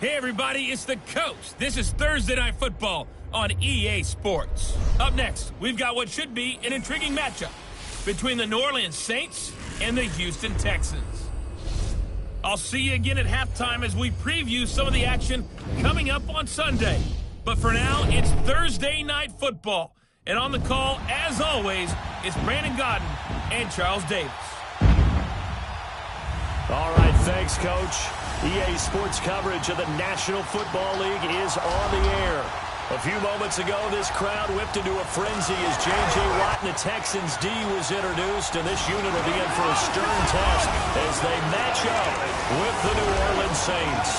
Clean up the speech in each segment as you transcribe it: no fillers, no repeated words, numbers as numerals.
Hey everybody, it's the coach. This is Thursday Night Football on EA Sports. Up next, we've got what should be an intriguing matchup between the New Orleans Saints and the Houston Texans. I'll see you again at halftime as we preview some of the action coming up on Sunday. But for now, it's Thursday Night Football. And on the call, as always, it's Brandon Godden and Charles Davis. All right, thanks, Coach. EA Sports coverage of the National Football League is on the air. A few moments ago, this crowd whipped into a frenzy as J.J. Watt and the Texans' D was introduced, and this unit will be in for a stern test as they match up with the New Orleans Saints.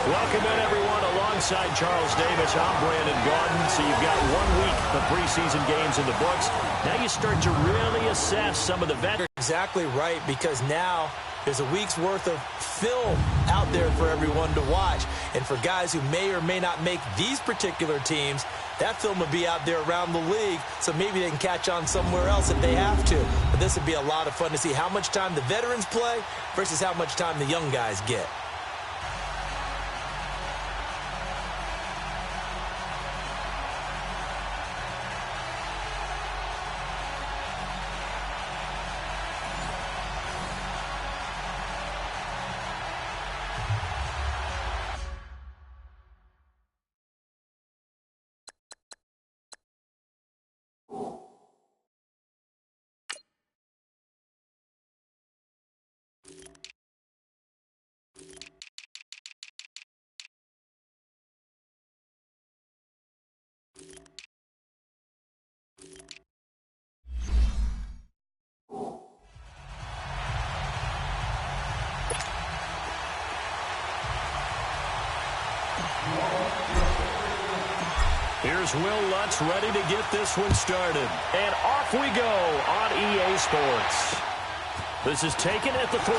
Welcome in, everyone, alongside Charles Davis. I'm Brandon Godden. So you've got 1 week of preseason games in the books. Now you start to really assess some of the veterans. Exactly right, because now there's a week's worth of film out there for everyone to watch. And for guys who may or may not make these particular teams, that film will be out there around the league, so maybe they can catch on somewhere else if they have to. But this would be a lot of fun to see how much time the veterans play versus how much time the young guys get. Here's Will Lutz ready to get this one started. And off we go on EA Sports. This is taken at the 3.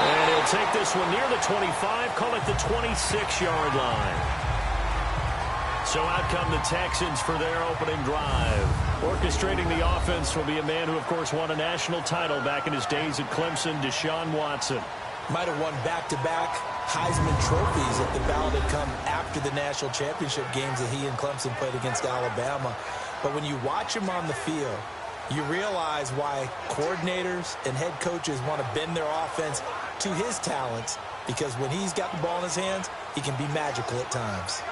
And he'll take this one near the 25, call it the 26-yard line. So out come the Texans for their opening drive. Orchestrating the offense will be a man who, of course, won a national title back in his days at Clemson, Deshaun Watson. Might have won back-to-back Heisman trophies if the ballot had come after the national championship games that he and Clemson played against Alabama. But when you watch him on the field, you realize why coordinators and head coaches want to bend their offense to his talents, because when he's got the ball in his hands, he can be magical at times.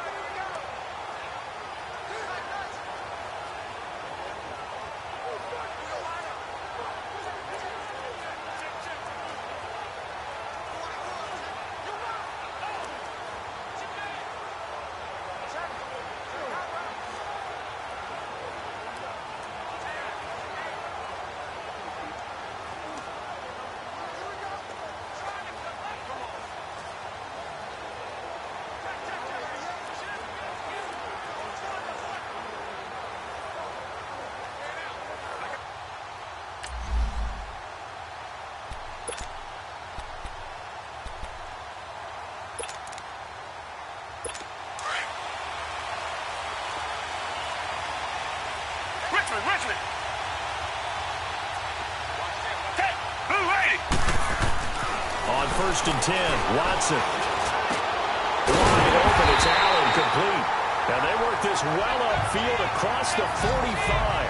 Richmond. Okay, blue ready. On 1st and 10, Watson. Wide open, it's Allen, complete. And they work this well upfield across the 45.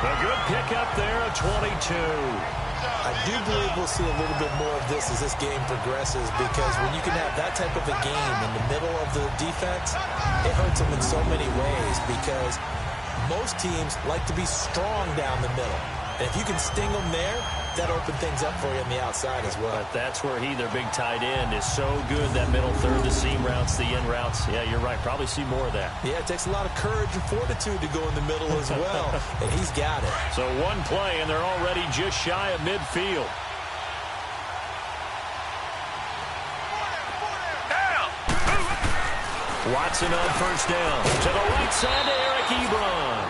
A good pickup there of 22. I do believe we'll see a little bit more of this as this game progresses, because when you can have that type of a game in the middle of the defense, it hurts them in so many ways, because most teams like to be strong down the middle. And if you can sting them there, that opens things up for you on the outside as well. But that's where their big tight end, is so good, that middle third, the seam routes, the in routes. Yeah, you're right. Probably see more of that. Yeah, it takes a lot of courage and fortitude to go in the middle as well, and he's got it. So one play, and they're already just shy of midfield. Watson on 1st down. To the right side to Eric Ebron.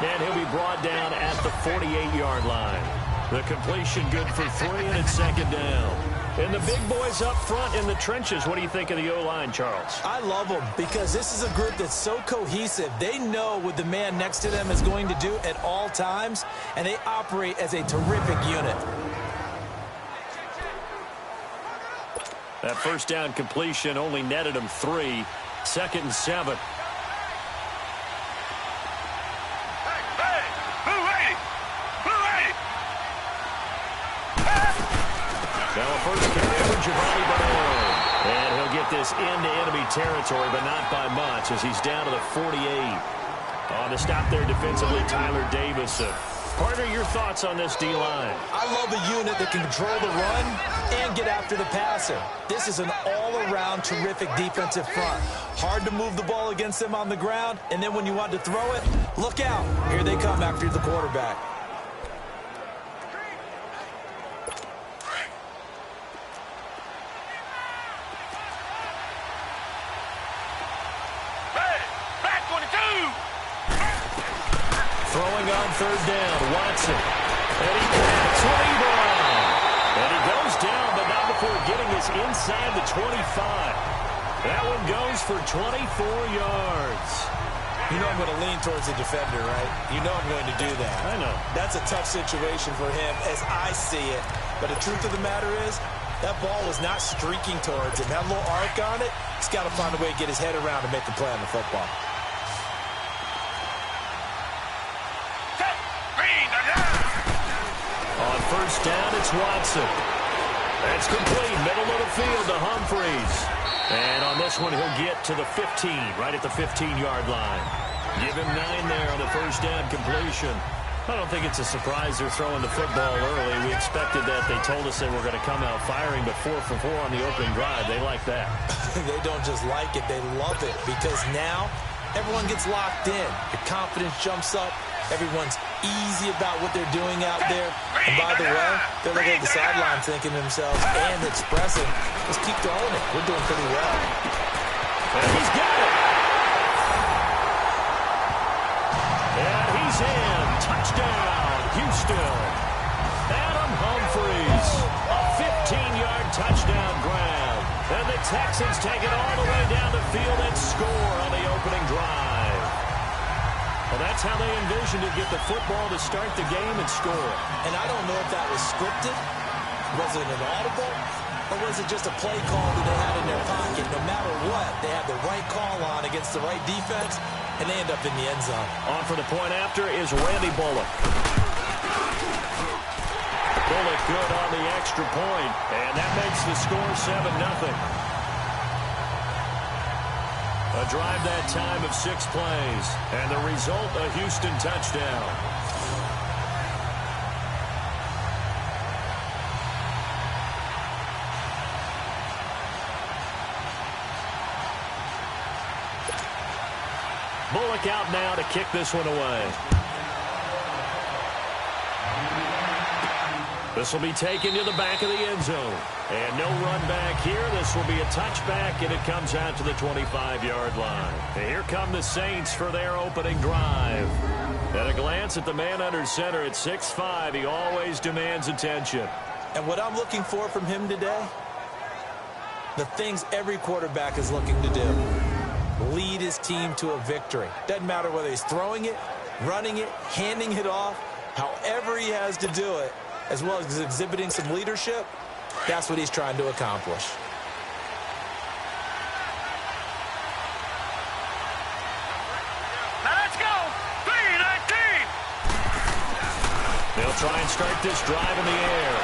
And he'll be brought down at the 48-yard line. The completion good for 3, and it's 2nd down. And the big boys up front in the trenches. What do you think of the O-line, Charles? I love them, because this is a group that's so cohesive. They know what the man next to them is going to do at all times, and they operate as a terrific unit. That first down completion only netted him 3. 2nd and 7. Now a first carry for Giovanni Bernard. And he'll get this into enemy territory, but not by much as he's down to the 48. On the stop there defensively, Tyler Davis. Partner, your thoughts on this D-line? I love a unit that can control the run and get after the passer. This is an all-around terrific defensive front. Hard to move the ball against them on the ground, and then when you want to throw it, look out. Here they come after the quarterback. Throwing on 3rd down, Watson. And he connects with Ebron. And he goes down, but not before getting us inside the 25. That one goes for 24 yards. You know I'm going to lean towards the defender, right? You know I'm going to do that. I know. That's a tough situation for him as I see it. But the truth of the matter is, that ball was not streaking towards him. That little arc on it, he's got to find a way to get his head around and make the play on the football. On 1st down, it's Watson. That's complete, middle of the field to Humphreys. And on this one, he'll get to the 15, right at the 15-yard line. Give him 9 there on the 1st down completion. I don't think it's a surprise they're throwing the football early. We expected that. They told us they were going to come out firing, but 4 for 4 on the opening drive. They like that. They don't just like it, they love it, because now everyone gets locked in. Your confidence jumps up. Everyone's easy about what they're doing out there. And by the way, they're looking at the sideline thinking to themselves and expressing, let's keep throwing it. We're doing pretty well. And he's got it. And he's in. Touchdown, Houston. Adam Humphreys. A 15-yard touchdown grab. And the Texans take it all the way down the field and score on the opening drive. Well, that's how they envisioned to get the football to start the game and score. And I don't know if that was scripted, was it an audible, or was it just a play call that they had in their pocket? No matter what, they had the right call on against the right defense, and they end up in the end zone. On for the point after is Randy Bullock. Bullock good on the extra point, and that makes the score 7-0. A drive that time of 6 plays, and the result, a Houston touchdown. Bullock out now to kick this one away. This will be taken to the back of the end zone. And no run back here. This will be a touchback, and it comes out to the 25-yard line. And here come the Saints for their opening drive. At a glance at the man under center at 6'5", he always demands attention. And what I'm looking for from him today, the things every quarterback is looking to do. Lead his team to a victory. Doesn't matter whether he's throwing it, running it, handing it off, however he has to do it, as well as exhibiting some leadership, that's what he's trying to accomplish. Now let's go! 3-19! They'll try and start this drive in the air.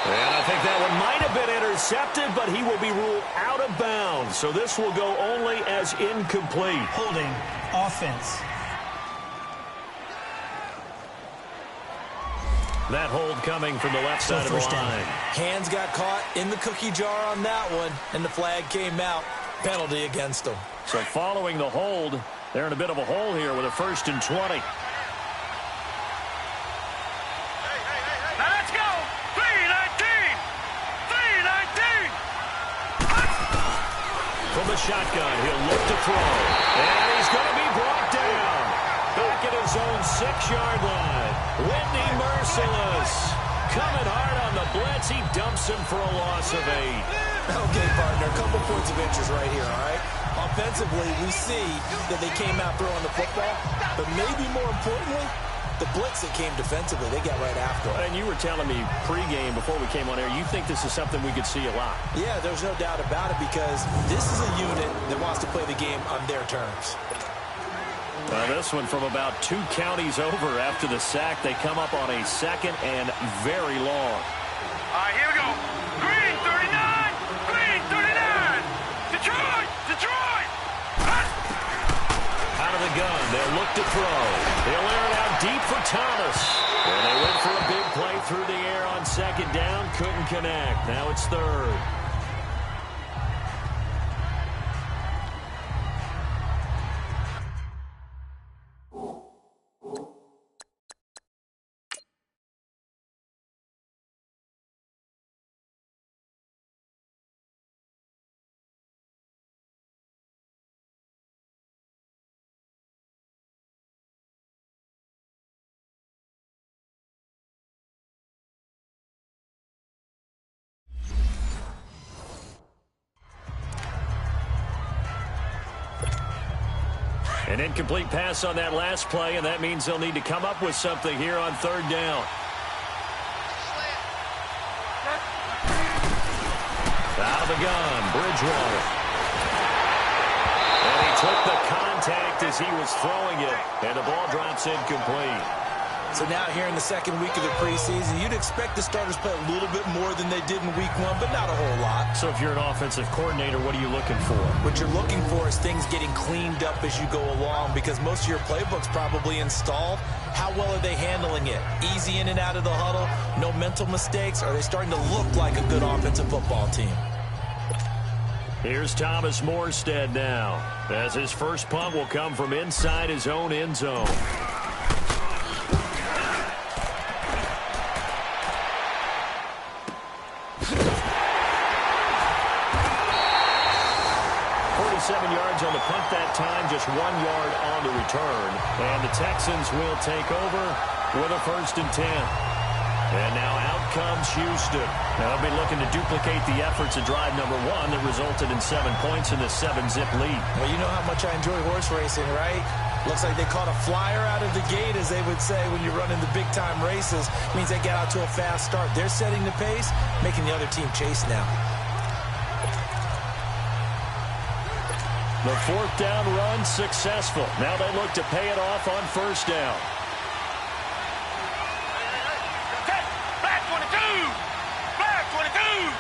And I think that one might have been intercepted, but he will be ruled out of bounds. So this will go only as incomplete. Holding offense. That hold coming from the left side of the line. Hands got caught in the cookie jar on that one, and the flag came out. Penalty against them. So following the hold, they're in a bit of a hole here with a 1st and 20. Now let's go! 3-19! 3-19! From the shotgun, he'll look to throw. And he's going to be brought down. Back at his own 6-yard line. Whitney Merciless. Coming hard on the blitz. He dumps him for a loss of 8. Okay, partner, a couple points of interest right here, all right? Offensively, we see that they came out throwing the football, but maybe more importantly, The blitz that came defensively, they got right after it. And you were telling me pregame before we came on air, you think this is something we could see a lot? Yeah, there's no doubt about it because this is a unit that wants to play the game on their terms. This one from about 2 counties over after the sack. They come up on a 2nd and very long. All right, here we go. Green 39, green 39. Detroit, Detroit. Out of the gun, they'll look to throw. They'll air it out deep for Thomas. And they went for a big play through the air on 2nd down. Couldn't connect. Now it's 3rd. An incomplete pass on that last play, and that means they'll need to come up with something here on 3rd down. Out of the gun, Bridgewater. And he took the contact as he was throwing it, and the ball drops incomplete. So now here in the 2nd week of the preseason, you'd expect the starters play a little bit more than they did in week 1, but not a whole lot. So if you're an offensive coordinator, what are you looking for? What you're looking for is things getting cleaned up as you go along because most of your playbook's probably installed. How well are they handling it? Easy in and out of the huddle? No mental mistakes? Are they starting to look like a good offensive football team? Here's Thomas Morstead now, as his first punt will come from inside his own end zone. Yards on the punt that time, just 1 yard on the return. And the Texans will take over with a 1st and 10. And now out comes Houston. Now they'll be looking to duplicate the efforts of drive number 1 that resulted in 7 points in the 7-zip lead. Well, you know how much I enjoy horse racing, right? Looks like they caught a flyer out of the gate, as they would say when you're running the big-time races. It means they get out to a fast start. They're setting the pace, making the other team chase now. The 4th down run successful. Now they look to pay it off on 1st down. Black 22, black 22.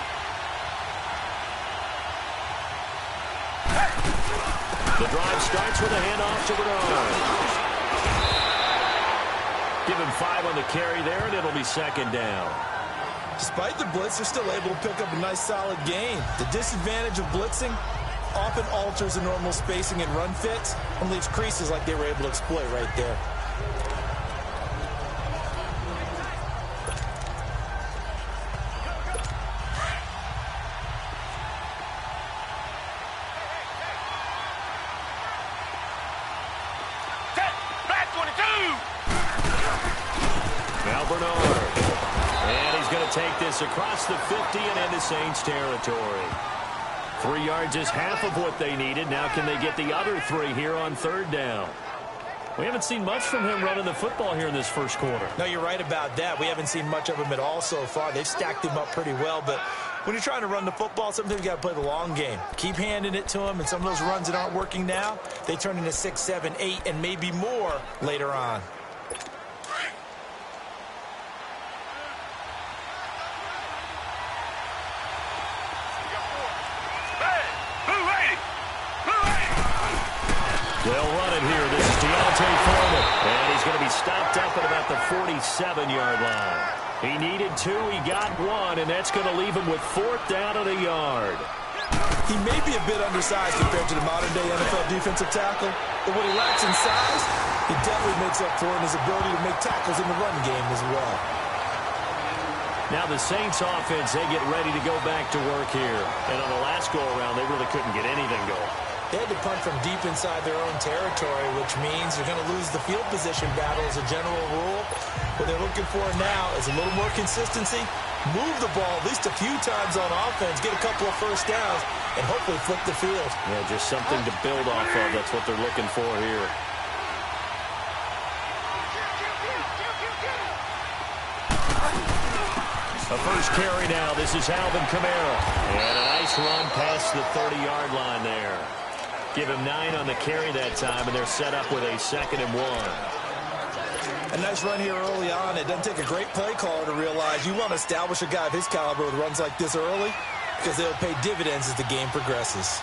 The drive starts with a handoff to Bernard. Give him 5 on the carry there, and it'll be 2nd down. Despite the blitz, they're still able to pick up a nice, solid gain. The disadvantage of blitzing often alters the normal spacing and run fits and leaves creases like they were able to exploit right there. Black 22. Now Bernard. And he's going to take this across the 50 and into Saints territory. 3 yards is half of what they needed. Now can they get the other 3 here on 3rd down? We haven't seen much from him running the football here in this first quarter. No, you're right about that. We haven't seen much of him at all so far. They've stacked him up pretty well, but when you're trying to run the football, sometimes you got to play the long game. Keep handing it to him, and some of those runs that aren't working now, they turn into 6, 7, 8, and maybe more later on. They'll run it here. This is Deontay Foreman. And he's going to be stopped up at about the 47-yard line. He needed 2. He got 1, and that's going to leave him with 4th down at a yard. He may be a bit undersized compared to the modern-day NFL defensive tackle, but what he lacks in size, he definitely makes up for in his ability to make tackles in the run game as well. Now the Saints offense, they get ready to go back to work here. And on the last go-around, they really couldn't get anything going. They had to punt from deep inside their own territory, which means they're going to lose the field position battle as a general rule. What they're looking for now is a little more consistency, move the ball at least a few times on offense, get a couple of 1st downs, and hopefully flip the field. Yeah, just something to build off of. That's what they're looking for here. first carry now. This is Alvin Kamara. And a nice run past the 30-yard line there. Give him 9 on the carry that time, and they're set up with a 2nd and 1. A nice run here early on. It doesn't take a great play caller to realize you want to establish a guy of his caliber with runs like this early because they'll pay dividends as the game progresses.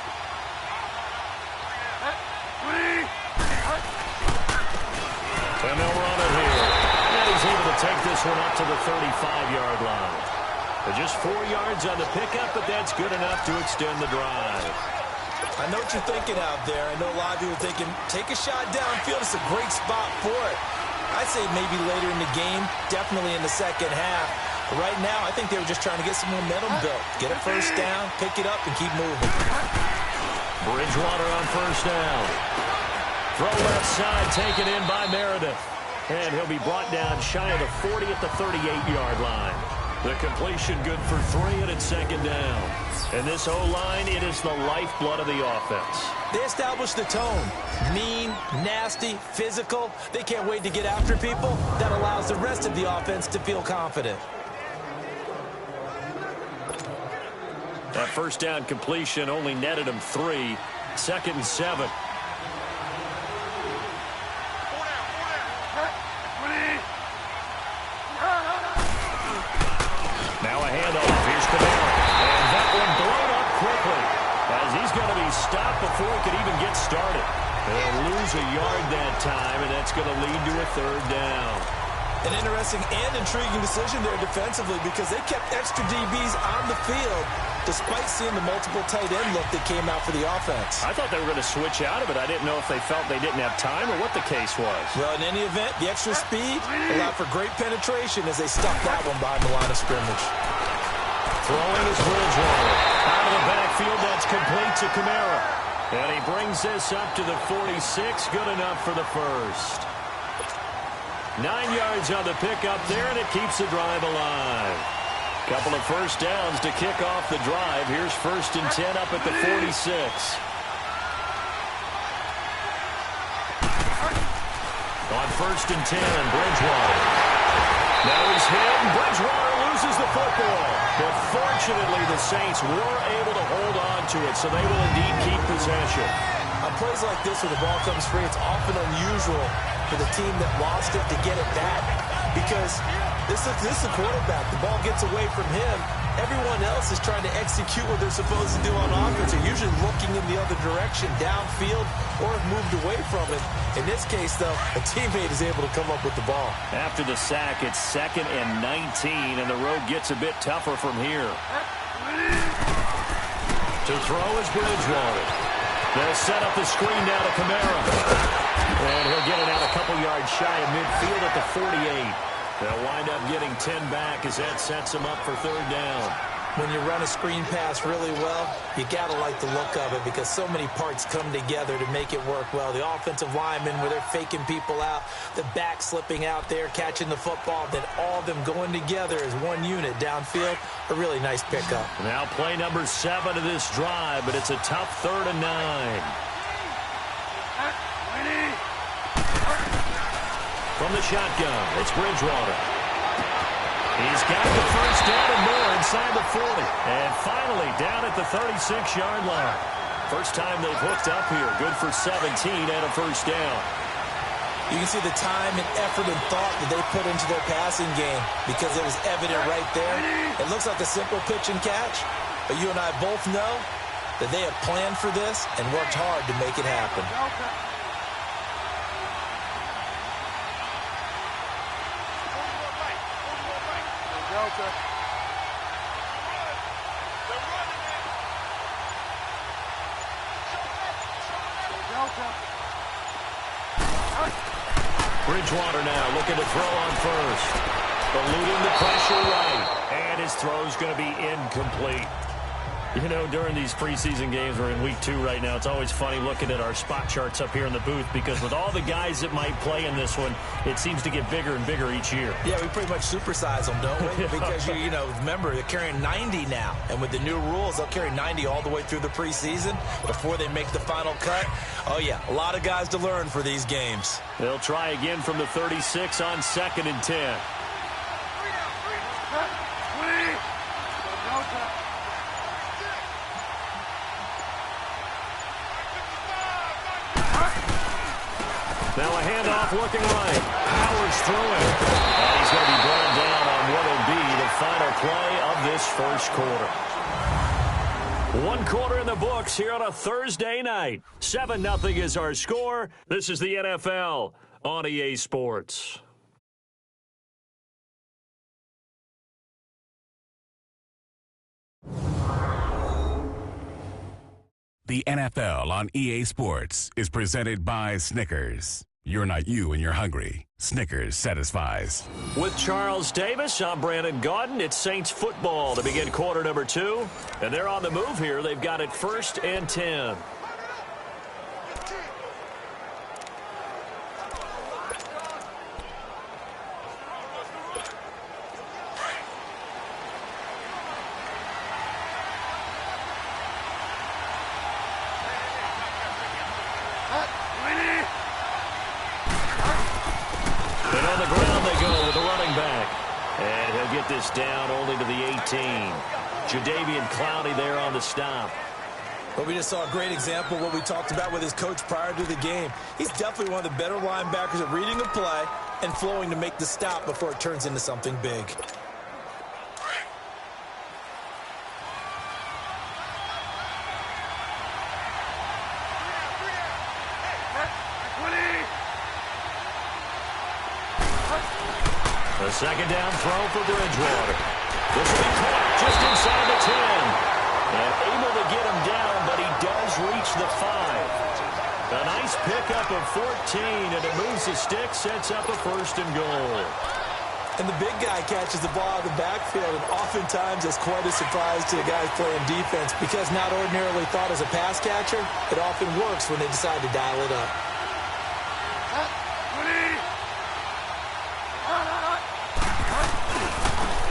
And they'll run it here. And he's able to take this one up to the 35-yard line. But just 4 yards on the pickup, but that's good enough to extend the drive. I know what you're thinking out there. I know a lot of you are thinking, take a shot downfield. It's a great spot for it. I'd say maybe later in the game, definitely in the second half. But right now, I think they were just trying to get some momentum built. Get a first down, pick it up, and keep moving. Bridgewater on first down. Throw left side, taken in by Meredith. And he'll be brought down shy of the 40 at the 38-yard line. The completion good for 3, and it's 2nd down. And this O-line, it is the lifeblood of the offense. They establish the tone. Mean, nasty, physical. They can't wait to get after people. That allows the rest of the offense to feel confident. That first down completion only netted him 3. 2nd and 7. Now a handoff. Here's Kamara. And that one blown up quickly as he's going to be stopped before he could even get started. They'll lose a yard that time, and that's going to lead to a 3rd down. An interesting and intriguing decision there defensively because they kept extra DBs on the field despite seeing the multiple tight end look that came out for the offense. I thought they were going to switch out of it. I didn't know if they felt they didn't have time or what the case was. Well, in any event, the extra speed allowed for great penetration as they stuffed that one behind the line of scrimmage. Throwing is Bridgewater. Out of the backfield, that's complete to Kamara. And he brings this up to the 46. Good enough for the first. 9 yards on the pickup there, and it keeps the drive alive. Couple of first downs to kick off the drive. Here's 1st and 10 up at the 46. On 1st and 10, Bridgewater. Now he's hit, and Bridgewater loses the football. But fortunately, the Saints were able to hold on to it, so they will indeed keep possession. On plays like this where the ball comes free, it's often unusual for the team that lost it to get it back because this is the quarterback. The ball gets away from him. Everyone else is trying to execute what they're supposed to do on offense. They're usually looking in the other direction, downfield, or have moved away from it. In this case, though, a teammate is able to come up with the ball. After the sack, it's 2nd and 19, and the road gets a bit tougher from here. To throw is Bridgewater. They'll set up the screen now to Kamara. And he'll get it out a couple yards shy of midfield at the 48. They'll wind up getting 10 back as that sets them up for 3rd down. When you run a screen pass really well, you got to like the look of it because so many parts come together to make it work well. The offensive linemen, where they're faking people out, the back slipping out there, catching the football, then all of them going together as one unit downfield. A really nice pickup. Now play number 7 of this drive, but it's a tough 3rd and 9. From the shotgun, it's Bridgewater. He's got the first down and more inside the 40. And finally down at the 36-yard line. First time they've hooked up here. Good for 17 and a first down. You can see the time and effort and thought that they put into their passing game because it was evident right there. It looks like a simple pitch and catch, but you and I both know that they have planned for this and worked hard to make it happen. Bridgewater now looking to throw on first. Eluding the pressure right. And his throw's going to be incomplete. You know, during these preseason games, we're in week 2 right now, it's always funny looking at our spot charts up here in the booth because with all the guys that might play in this one, it seems to get bigger and bigger each year. Yeah, we pretty much supersize them, don't we? Because, you know, remember, they're carrying 90 now. And with the new rules, they'll carry 90 all the way through the preseason before they make the final cut. Oh, yeah, a lot of guys to learn for these games. They'll try again from the 36 on 2nd and 10. Now a handoff looking right. Powers through it. And he's going to be brought down on what will be the final play of this first quarter. 1 quarter in the books here on a Thursday night. 7-0 is our score. This is the NFL on EA Sports. The NFL on EA Sports is presented by Snickers. You're not you when you're hungry. Snickers satisfies. With Charles Davis, I'm Brandon Gaudin. It's Saints football to begin quarter number 2. And they're on the move here. They've got it 1st and 10. This down only to the 18. Jadeveon Clowney there on the stop. Well, we just saw a great example of what we talked about with his coach prior to the game. He's definitely one of the better linebackers at reading a play and flowing to make the stop before it turns into something big. A second down throw for Bridgewater. This will be caught just inside the 10. And able to get him down, but he does reach the 5. A nice pickup of 14, and it moves the stick, sets up a 1st and goal. And the big guy catches the ball out of the backfield, and oftentimes it's quite a surprise to the guys playing defense because not ordinarily thought as a pass catcher, it often works when they decide to dial it up.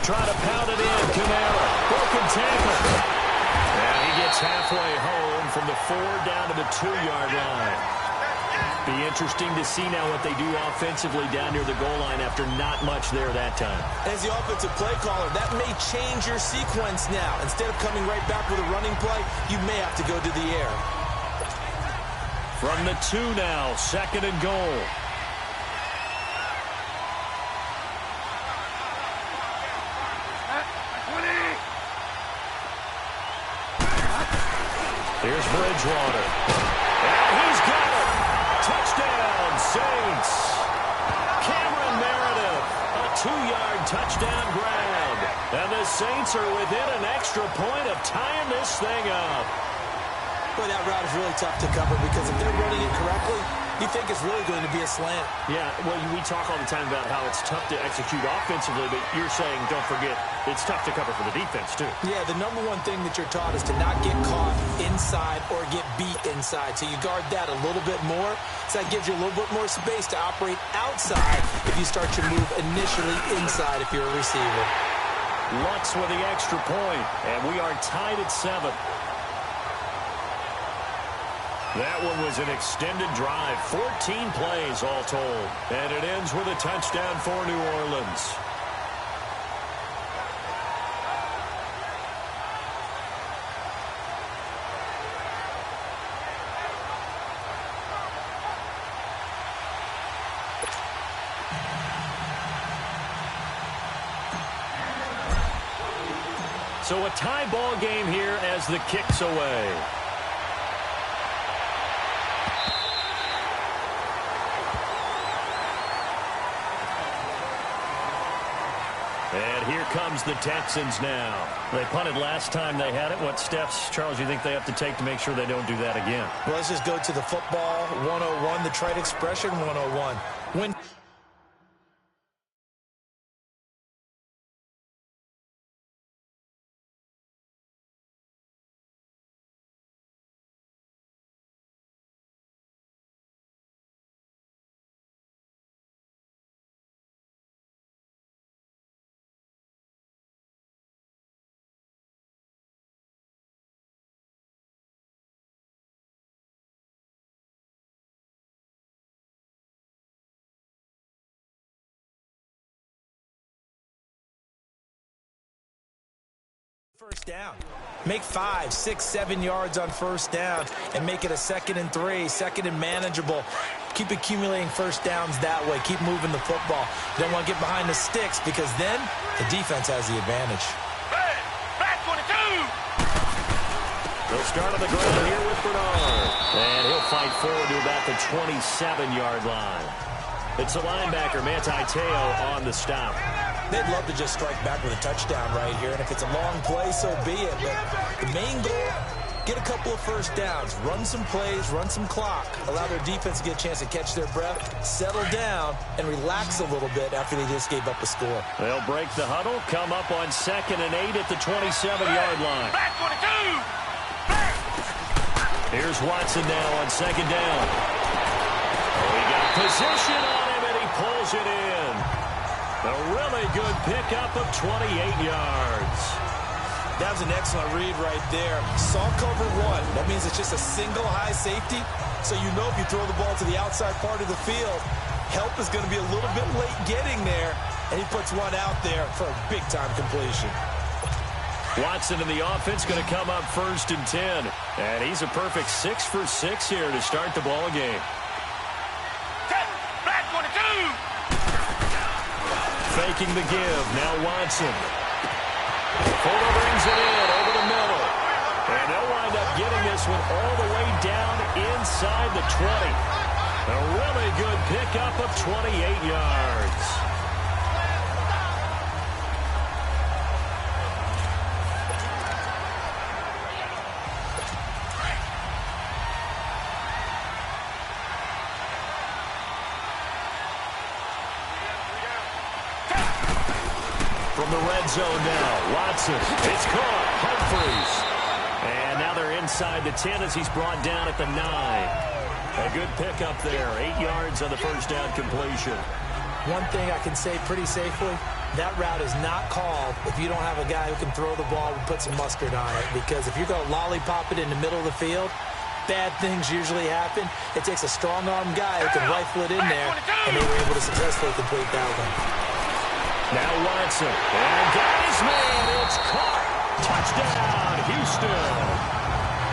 Try to pound it in. Kamara. Broken tackle. And he gets halfway home from the 4 down to the 2-yard line. Be interesting to see now what they do offensively down near the goal line after not much there that time. As the offensive play caller, that may change your sequence now. Instead of coming right back with a running play, you may have to go to the air. From the 2 now, 2nd and goal. Here's Bridgewater. And he's got it. Touchdown, Saints. Cameron Meredith, a 2-yard touchdown grab. And the Saints are within an extra point of tying this thing up. Boy, that route is really tough to cover because if they're running it correctly, you think it's really going to be a slant. Yeah, well, we talk all the time about how it's tough to execute offensively, but you're saying, don't forget, it's tough to cover for the defense, too. Yeah, the number one thing that you're taught is to not get caught inside or get beat inside. So you guard that a little bit more. So that gives you a little bit more space to operate outside if you start your move initially inside if you're a receiver. Lutz with the extra point, and we are tied at 7. That one was an extended drive, 14 plays all told. And it ends with a touchdown for New Orleans. So a tie ball game here as the kick's away. And here comes the Texans now. They punted last time they had it. What steps, Charles, you think they have to take to make sure they don't do that again? Well, let's just go to the football 101, the trade expression 101. When first down. Make 5, 6, 7 yards on first down and make it a 2nd and 3, 2nd and manageable. Keep accumulating first downs that way. Keep moving the football. You don't want to get behind the sticks because then the defense has the advantage. Hey, back 22! They'll start on the ground here with Bernard. And he'll fight forward to about the 27-yard line. It's a linebacker, Manti Te'o, on the stop. They'd love to just strike back with a touchdown right here, and if it's a long play, so be it. But the main goal, get a couple of first downs, run some plays, run some clock, allow their defense to get a chance to catch their breath, settle down, and relax a little bit after they just gave up a score. They'll break the huddle, come up on 2nd and 8 at the 27-yard line. Back 22! Here's Watson now on 2nd down. Oh, he got position on him, and he pulls it in. A really good pickup of 28 yards. That was an excellent read right there. Saw cover one. That means it's just a single high safety. So you know if you throw the ball to the outside part of the field, help is going to be a little bit late getting there. And he puts one out there for a big-time completion. Watson in the offense going to come up 1st and 10. And he's a perfect 6 for 6 here to start the ball game. Back 22! Faking the give. Now Watson. Fuller brings it in over the middle. And they'll wind up getting this one all the way down inside the 20. A really good pickup of 28 yards. From the red zone now, Watson. It's caught. Humphries. And now they're inside the 10 as he's brought down at the 9. A good pickup there. 8 yards on the first down completion. One thing I can say pretty safely, that route is not called if you don't have a guy who can throw the ball and put some mustard on it. Because if you're going to lollipop it in the middle of the field, bad things usually happen. It takes a strong-arm guy who can rifle it in there, and they were able to successfully complete that one. Now Watson. And got his man. It's caught. Touchdown, Houston.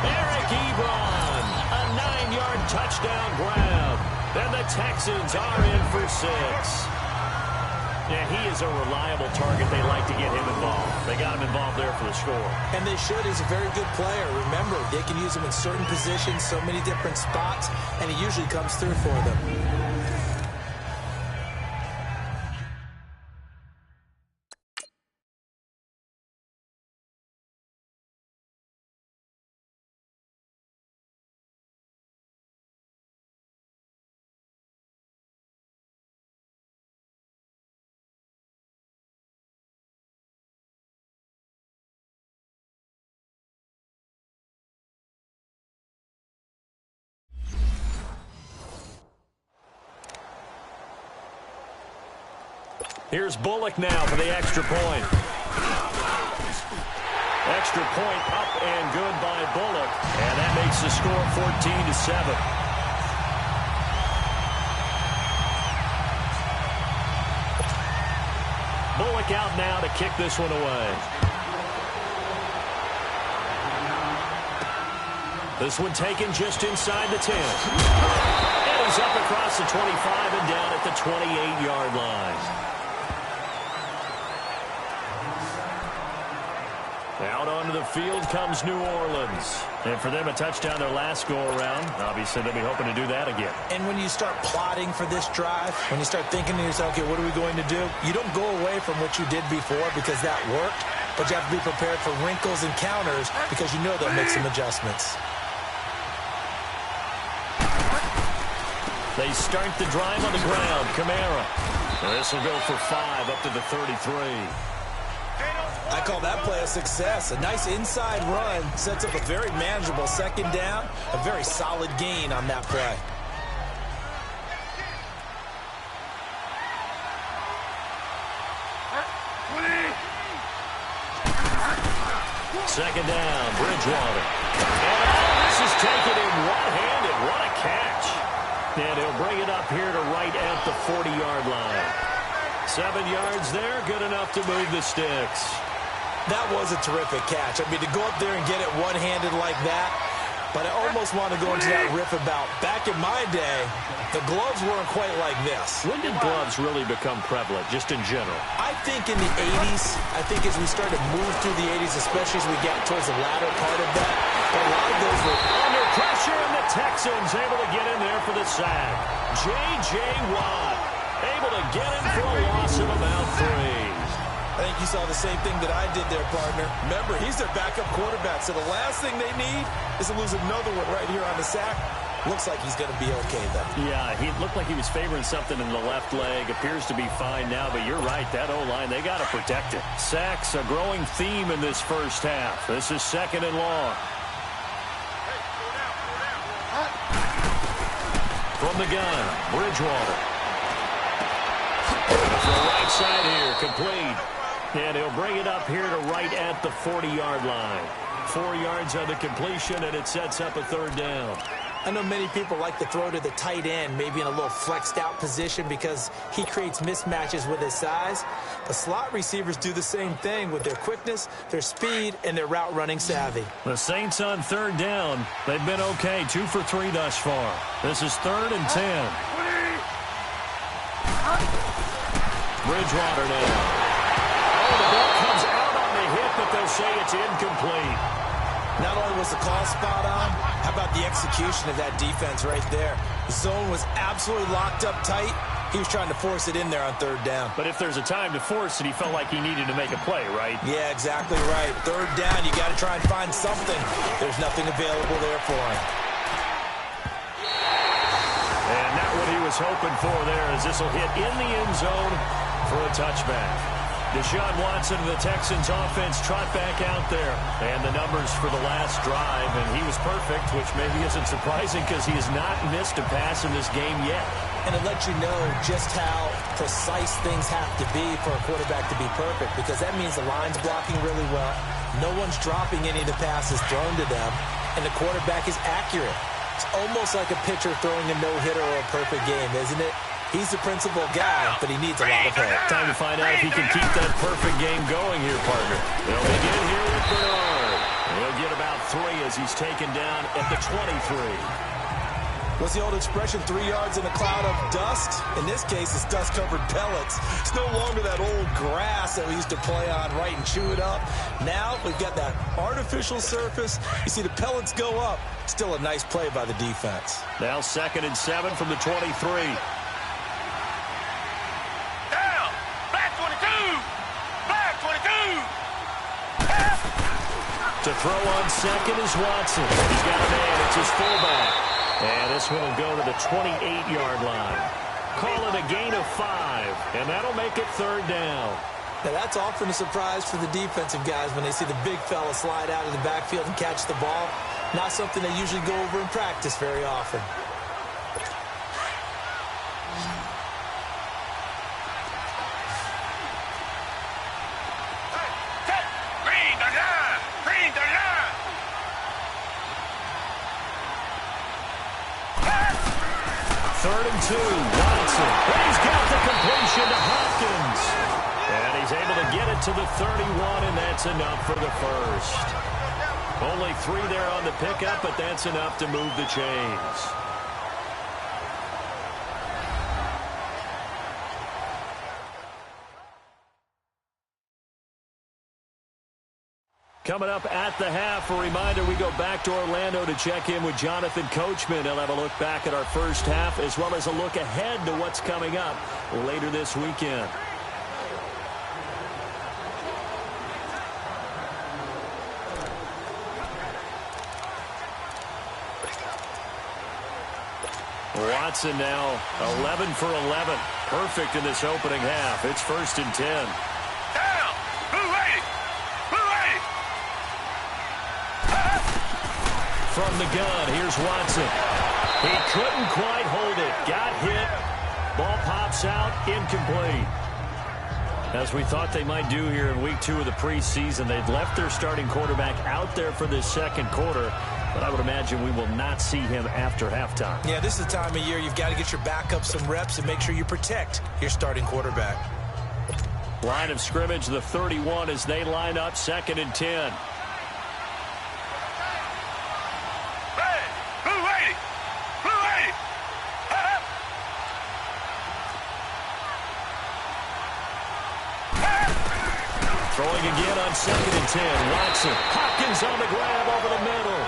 Eric Ebron. A 9-yard touchdown grab. And the Texans are in for 6. Yeah, he is a reliable target. They like to get him involved. They got him involved there for the score. And they should. He's a very good player. Remember, they can use him in certain positions, so many different spots, and he usually comes through for them. Here's Bullock now for the extra point. Extra point up and good by Bullock. And that makes the score 14-7. Bullock out now to kick this one away. This one taken just inside the 10. And he's up across the 25 and down at the 28-yard line. Out onto the field comes New Orleans. And for them, a touchdown their last go-around. Obviously, they'll be hoping to do that again. And when you start plotting for this drive, when you start thinking to yourself, okay, what are we going to do? You don't go away from what you did before because that worked, but you have to be prepared for wrinkles and counters because you know they'll make some adjustments. They start the drive on the ground. Kamara. This will go for 5 up to the 33. I call that play a success. A nice inside run sets up a very manageable second down. A very solid gain on that play. Second down, Bridgewater. And this is taken in one-handed. What a catch. And he'll bring it up here to right at the 40-yard line. 7 yards there, good enough to move the sticks. That was a terrific catch. I mean, to go up there and get it one-handed like that, But I almost want to go into that riff about back in my day, the gloves weren't quite like this. When did gloves really become prevalent, just in general? I think in the 80s. I think as we start to move through the 80s, especially as we get towards the latter part of that. But a lot of those were under pressure, and the Texans able to get in there for the sack. J.J. Watt able to get in for a loss of about 3. I think you saw the same thing that I did there, partner. Remember, he's their backup quarterback, so the last thing they need is to lose another one right here on the sack. Looks like he's going to be okay, though. Yeah, he looked like he was favoring something in the left leg. Appears to be fine now, but you're right. That O-line, they got to protect it. Sacks, a growing theme in this first half. This is 2nd and long. From the gun, Bridgewater. From the right side here, complete. And he'll bring it up here to right at the 40-yard line. 4 yards on the completion, and it sets up a 3rd down. I know many people like to throw to the tight end, maybe in a little flexed out position because he creates mismatches with his size. But slot receivers do the same thing with their quickness, their speed, and their route running savvy. The Saints on 3rd down. They've been okay, 2 for 3 thus far. This is 3rd and 10. Bridgewater now. Oh, the ball comes out on the hit, but they'll say it's incomplete. Not only was the call spot on, how about the execution of that defense right there? The zone was absolutely locked up tight. He was trying to force it in there on 3rd down. But if there's a time to force it, he felt like he needed to make a play, right? Yeah, exactly right. 3rd down, you got to try and find something. There's nothing available there for him. And not what he was hoping for there, as this will hit in the end zone for a touchback. Deshaun Watson of the Texans offense trot back out there. And the numbers for the last drive, and he was perfect, which maybe isn't surprising because he has not missed a pass in this game yet. And it lets you know just how precise things have to be for a quarterback to be perfect, because that means the line's blocking really well. No one's dropping any of the passes thrown to them, and the quarterback is accurate. It's almost like a pitcher throwing a no-hitter or a perfect game, isn't it? He's the principal guy, but he needs a lot of help. Time to find out if he can keep that perfect game going here, partner. They'll begin here with Bernard. He'll get about 3 as he's taken down at the 23. What's the old expression, 3 yards in a cloud of dust? In this case, it's dust-covered pellets. It's no longer that old grass that we used to play on, right, and chew it up. Now we've got that artificial surface. You see the pellets go up. Still a nice play by the defense. Now 2nd and 7 from the 23. To throw on 2nd is Watson. He's got a man. It's his fullback. And this one will go to the 28-yard line. Call it a gain of 5, and that'll make it 3rd down. Now, that's often a surprise for the defensive guys when they see the big fella slide out of the backfield and catch the ball. Not something they usually go over in practice very often. Third and 2, Watson. He's got the completion to Hopkins. And he's able to get it to the 31, and that's enough for the first. Only 3 there on the pickup, but that's enough to move the chains. Coming up at the half, a reminder, we go back to Orlando to check in with Jonathan Coachman. He'll have a look back at our first half as well as a look ahead to what's coming up later this weekend. Watson now 11 for 11. Perfect in this opening half. It's 1st and 10. From the gun, here's Watson. He couldn't quite hold it. Got hit. Ball pops out. Incomplete. As we thought they might do here in week 2 of the preseason, they've left their starting quarterback out there for this second quarter, but I would imagine we will not see him after halftime. Yeah, this is the time of year you've got to get your backup some reps and make sure you protect your starting quarterback. Line of scrimmage, the 31 as they line up, 2nd and 10. Throwing again on 2nd and 10. Watson. Hopkins on the grab over the middle.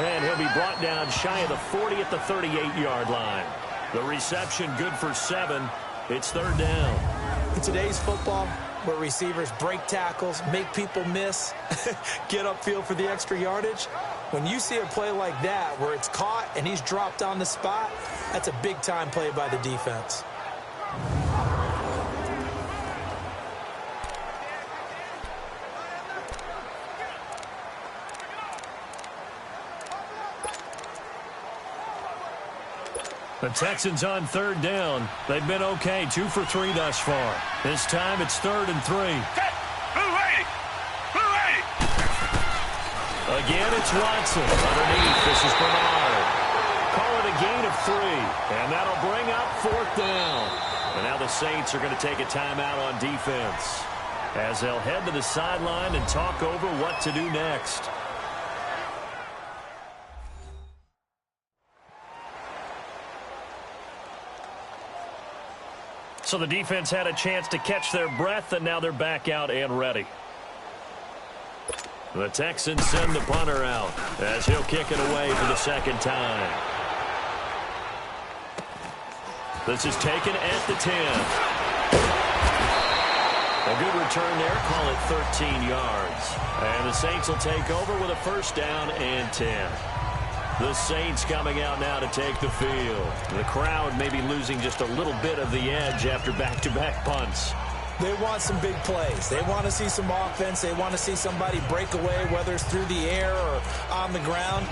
And he'll be brought down shy of the 40 at the 38-yard line. The reception good for 7. It's 3rd down. In today's football, where receivers break tackles, make people miss, get upfield for the extra yardage, when you see a play like that where it's caught and he's dropped on the spot, that's a big-time play by the defense. The Texans on 3rd down. They've been okay, 2 for 3 thus far. This time it's 3rd and 3. Again, it's Watson. Underneath, this is Bernard. Call it a gain of 3, and that'll bring up 4th down. And now the Saints are going to take a timeout on defense as they'll head to the sideline and talk over what to do next. So the defense had a chance to catch their breath, and now they're back out and ready. The Texans send the punter out as he'll kick it away for the 2nd time. This is taken at the 10. A good return there, call it 13 yards. And the Saints will take over with a 1st down and 10. The Saints coming out now to take the field. The crowd may be losing just a little bit of the edge after back-to-back punts. They want some big plays. They want to see some offense. They want to see somebody break away, whether it's through the air or on the ground.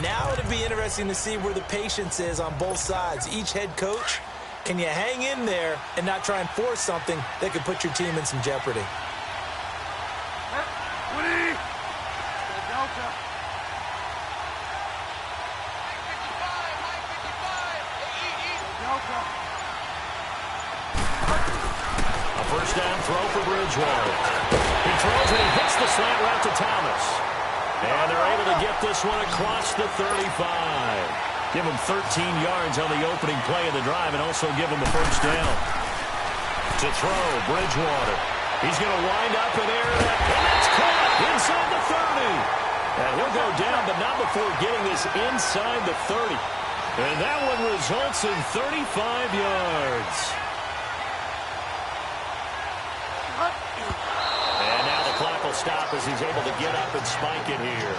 Now it'll be interesting to see where the patience is on both sides. Each head coach, can you hang in there and not try and force something that could put your team in some jeopardy? First down throw for Bridgewater. He throws and he hits the slant route to Thomas. And they're able to get this one across the 35. Give him 13 yards on the opening play of the drive and also give him a 1st down. To throw, Bridgewater. He's going to wind up in air, and that's caught inside the 30. And he'll go down, but not before getting this inside the 30. And that one results in 35 yards. And now the clock will stop as he's able to get up and spike it here.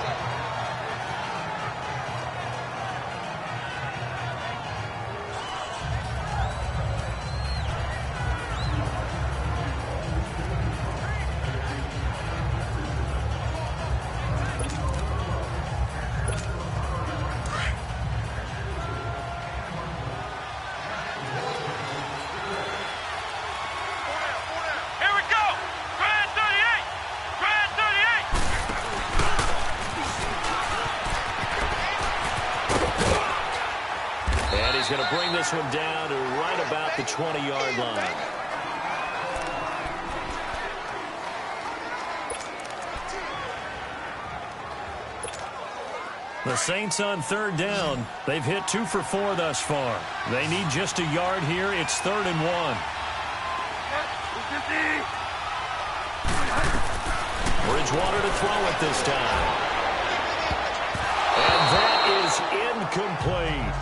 He's going to bring this one down to right about the 20-yard line. The Saints on 3rd down. They've hit 2 for 4 thus far. They need just a yard here. It's 3rd and 1. Bridgewater to throw it this time. And that is incomplete.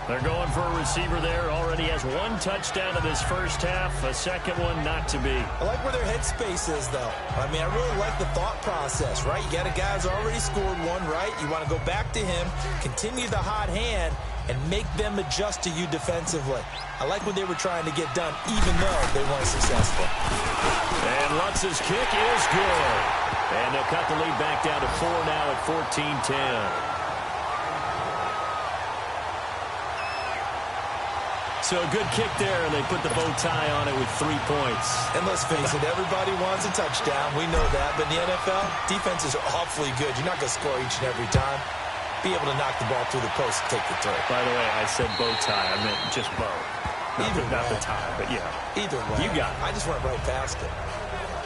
They're going for a receiver there. Already has 1 touchdown in this first half. A second one not to be. I like where their headspace is, though. I mean, I really like the thought process, right? You got a guy who's already scored 1, right? You want to go back to him, continue the hot hand, and make them adjust to you defensively. I like what they were trying to get done, even though they weren't successful. And Lutz's kick is good. And they'll cut the lead back down to 4 now at 14-10. So a good kick there, and they put the bow tie on it with 3 points. And let's face it, everybody wants a touchdown. We know that. But in the NFL, defenses are awfully good. You're not going to score each and every time. Be able to knock the ball through the post and take the throw. By the way, I said bow tie. I meant just bow. Not the tie, but yeah. Either way. You got it. I just went right past it.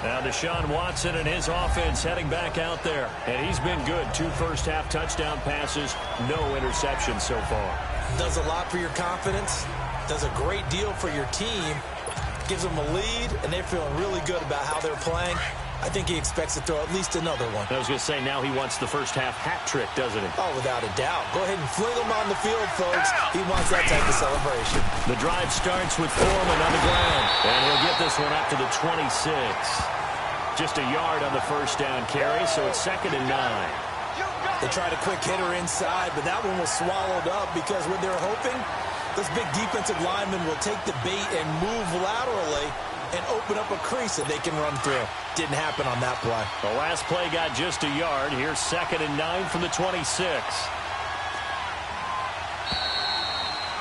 Now Deshaun Watson and his offense heading back out there. And he's been good. 2 first-half touchdown passes, no interceptions so far. Does a lot for your confidence. Does a great deal for your team. Gives them a lead, and they're feeling really good about how they're playing. I think he expects to throw at least another one. I was going to say, now he wants the first half hat trick, doesn't he? Oh, without a doubt. Go ahead and fling him on the field, folks. He wants that type of celebration. The drive starts with Foreman on the ground, and he'll get this one up to the 26. Just a yard on the first down carry, so it's 2nd and 9. They tried a quick hitter inside, but that one was swallowed up because what they're hoping, this big defensive lineman will take the bait and move laterally and open up a crease that they can run through. Didn't happen on that play. The last play got just a yard. Here's 2nd and 9 from the 26.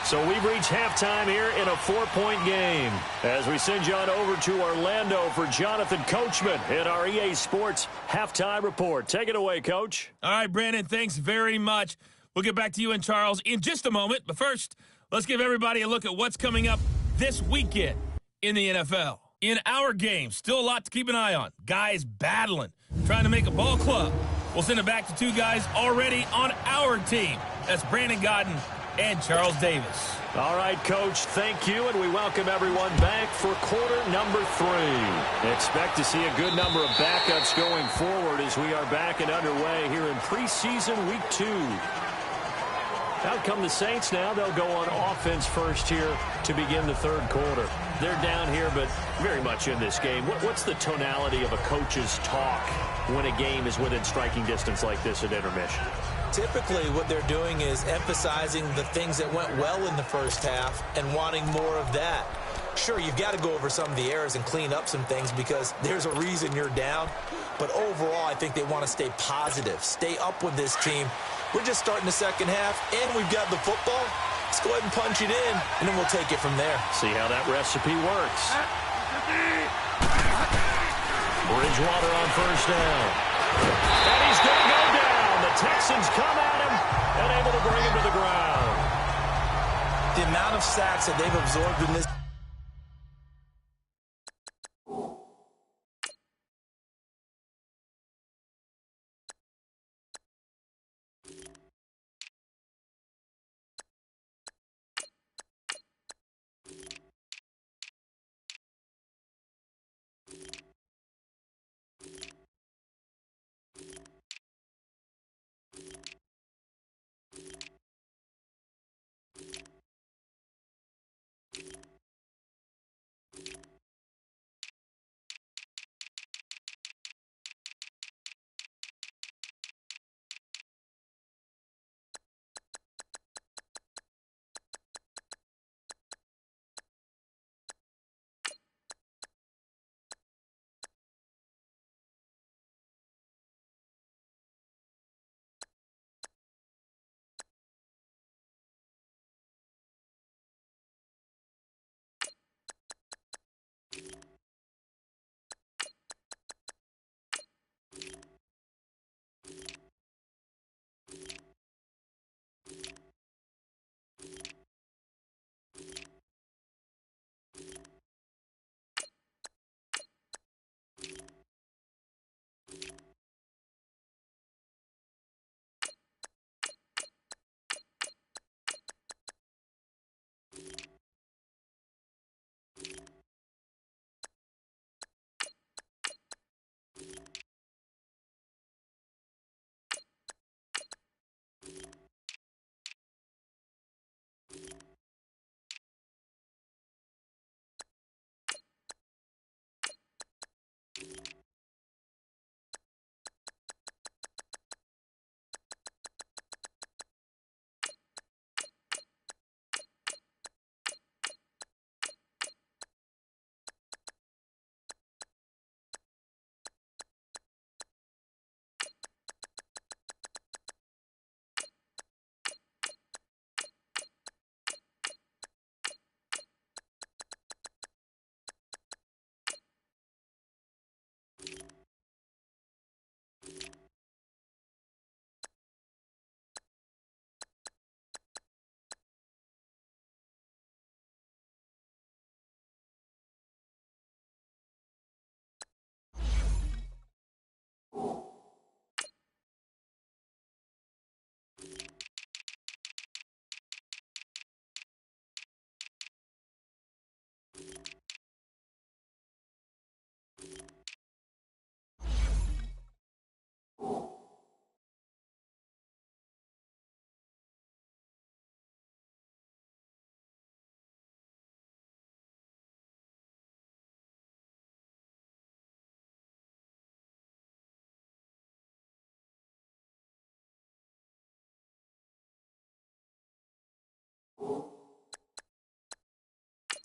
So we've reached halftime here in a 4-point game as we send you on over to Orlando for Jonathan Coachman in our EA Sports Halftime Report. Take it away, Coach. All right, Brandon, thanks very much. We'll get back to you and Charles in just a moment. But first, let's give everybody a look at what's coming up this weekend in the NFL. In our game, still a lot to keep an eye on. Guys battling, trying to make a ball club. We'll send it back to two guys already on our team. That's Brandon Godden and Charles Davis. All right, Coach, thank you, and we welcome everyone back for quarter number 3. Expect to see a good number of backups going forward as we are back and underway here in preseason week 2. Out come the Saints now. They'll go on offense first here to begin the third quarter. They're down here, but very much in this game. What's the tonality of a coach's talk when a game is within striking distance like this at intermission? Typically, what they're doing is emphasizing the things that went well in the first half and wanting more of that. Sure, you've got to go over some of the errors and clean up some things because there's a reason you're down. But overall, I think they want to stay positive, stay up with this team. We're just starting the second half, and we've got the football. Let's go ahead and punch it in, and then we'll take it from there. See how that recipe works. Bridgewater on first down. And he's going to go down. The Texans come at him and able to bring him to the ground. The amount of sacks that they've absorbed in this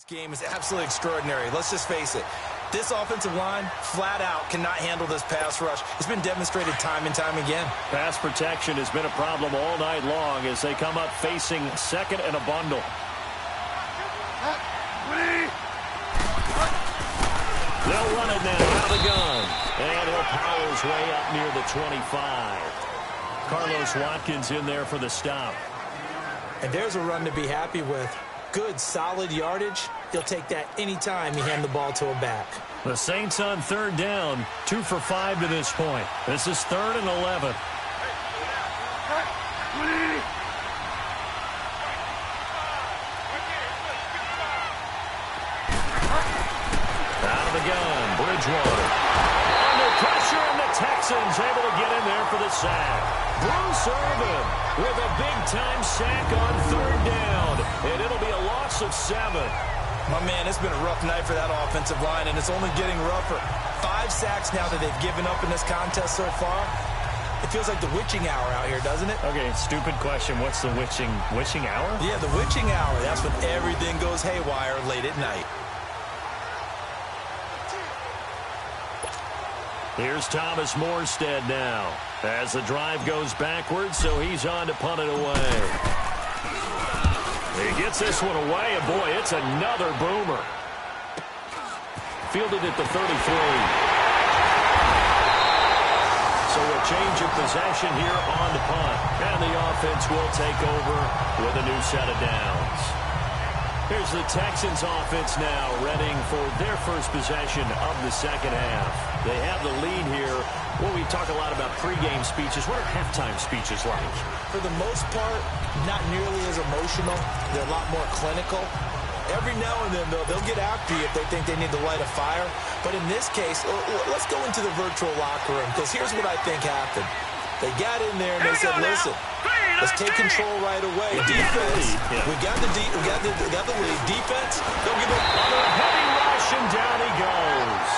game is absolutely extraordinary. Let's just face it. This offensive line, flat out, cannot handle this pass rush. It's been demonstrated time and time again. Pass protection has been a problem all night long as they come up facing second and a bundle. They'll run it now out of the gun. And he'll power his way up near the 25. Carlos Watkins in there for the stop. And there's a run to be happy with. Good, solid yardage. He'll take that anytime you hand the ball to a back. The Saints on third down, 2 for 5 to this point. This is 3rd and 11. Out of the gun, Bridgewater. Under pressure, and the Texans able to get in there for the sack. Bruce Irvin with a big-time sack on third down, and it'll be a loss of 7. My man, it's been a rough night for that offensive line, and it's only getting rougher. 5 sacks now that they've given up in this contest so far. It feels like the witching hour out here, doesn't it? Okay, stupid question. What's the witching hour? Yeah, the witching hour. That's when everything goes haywire late at night. Here's Thomas Morstead now as the drive goes backwards, so he's on to punt it away. He gets this one away, and boy, it's another boomer. Fielded at the 33. So a change of possession here on the punt, and the offense will take over with a new set of downs. Here's the Texans offense now, readying for their first possession of the second half. They have the lead here. Well, we talk a lot about pregame speeches. What are halftime speeches like? For the most part, not nearly as emotional. They're a lot more clinical. Every now and then, though, they'll get after you if they think they need to light a fire. But in this case, let's go into the virtual locker room, because here's what I think happened. They got in there and they said, listen, let's take control right away. Defense, we got the lead. Defense, don't give up. On a heavy rush, and down he goes.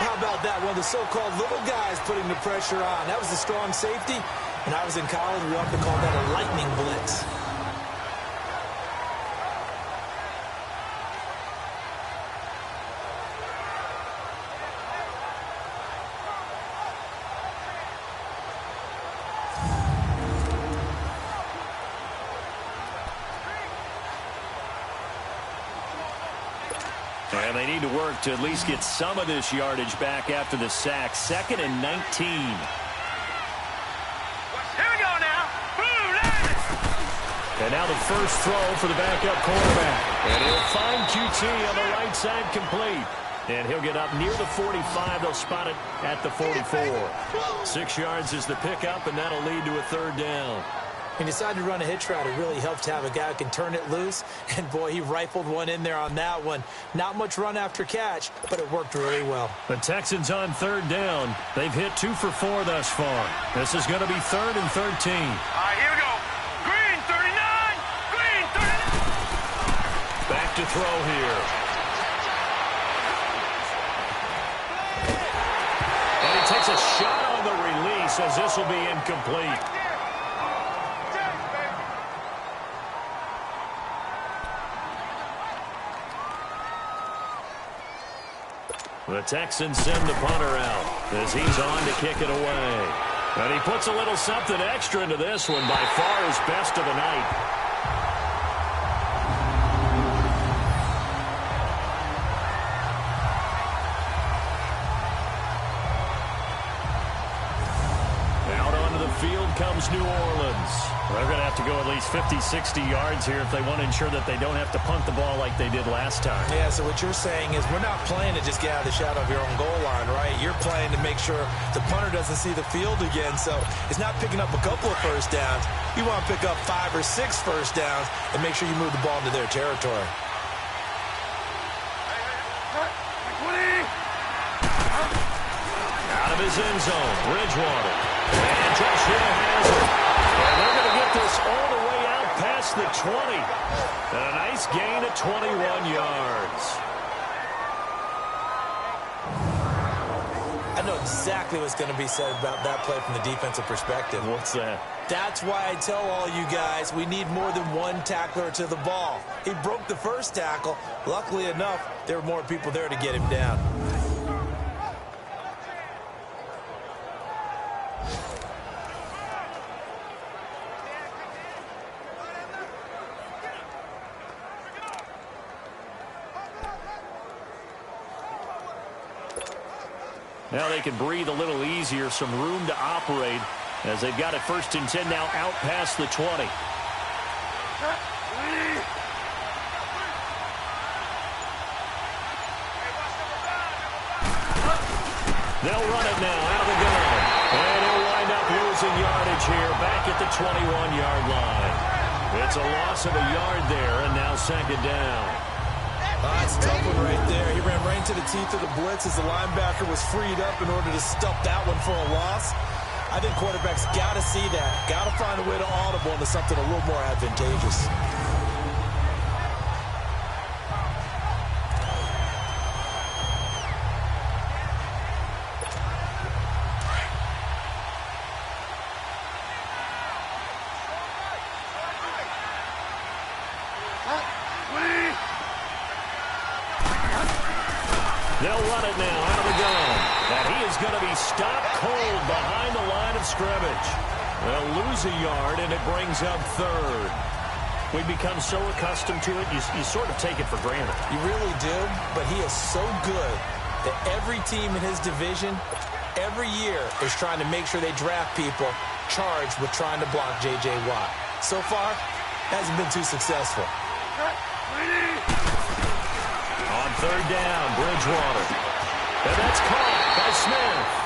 How about that? One of the so-called little guys putting the pressure on. That was a strong safety. When I was in college, we often called that a lightning blitz. And they need to work to at least get some of this yardage back after the sack. 2nd and 19. Here we go now. And now the first throw for the backup quarterback. And he'll find QT on the right side complete. And he'll get up near the 45. They'll spot it at the 44. 6 yards is the pickup, and that'll lead to a third down. He decided to run a hitch route. It really helped to have a guy who can turn it loose. And, boy, he rifled one in there on that one. Not much run after catch, but it worked really well. The Texans on third down. They've hit 2 for 4 thus far. This is going to be 3rd and 13. All right, here we go. Green 39. Green 39. Back to throw here. And he takes a shot on the release as this will be incomplete. The Texans send the punter out as he's on to kick it away. And he puts a little something extra into this one, by far his best of the night. Out onto the field comes New Orleans. They're going to have to go at least 50, 60 yards here if they want to ensure that they don't have to punt the ball like they did last time. Yeah, so what you're saying is we're not playing to just get out of the shadow of your own goal line, right? You're playing to make sure the punter doesn't see the field again. So it's not picking up a couple of first downs. You want to pick up 5 or 6 first downs and make sure you move the ball into their territory. Out of his end zone, Bridgewater. And Josh Hill has it. And they're going to get this all the way out past the 20. And a nice gain of 21 yards. I I know exactly what's going to be said about that play from the defensive perspective. What's that? That's why I tell all you guys we need more than one tackler to the ball. He broke the first tackle. Luckily enough, there were more people there to get him down. Now they can breathe a little easier, some room to operate as they've got it 1st and 10 now out past the 20. They'll run it now out of the gun. And he'll wind up losing yardage here back at the 21-yard line. It's a loss of a yard there, and now 2nd down. That's a tough one right there. He ran right into the teeth of the blitz as the linebacker was freed up in order to stuff that one for a loss. I think quarterbacks got to see that. Got to find a way to audible into something a little more advantageous. They'll run it now out of the gun. And he is going to be stopped cold behind the line of scrimmage. They'll lose a yard, and it brings up 3rd. We've become so accustomed to it, you sort of take it for granted. You really do, but he is so good that every team in his division, every year, is trying to make sure they draft people charged with trying to block J.J. Watt. So far, hasn't been too successful. On 3rd down, Bridgewater. And that's caught by Smith.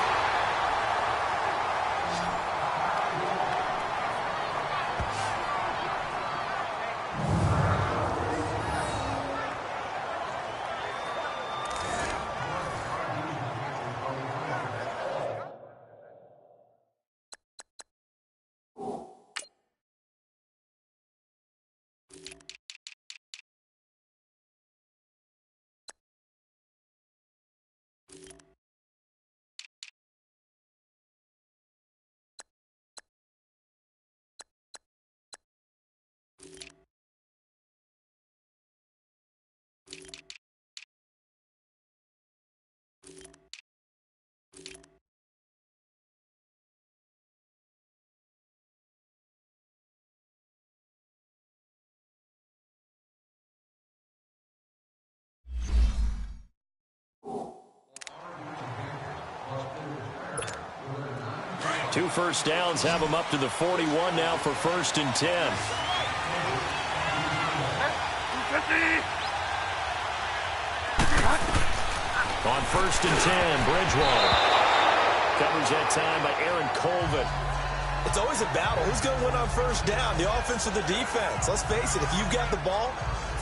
Two first downs have them up to the 41 now for 1st and 10. On 1st and 10, Bridgewater. Covers that time by Aaron Colvin. It's always a battle. Who's going to win on 1st down, the offense or the defense? Let's face it, if you've got the ball,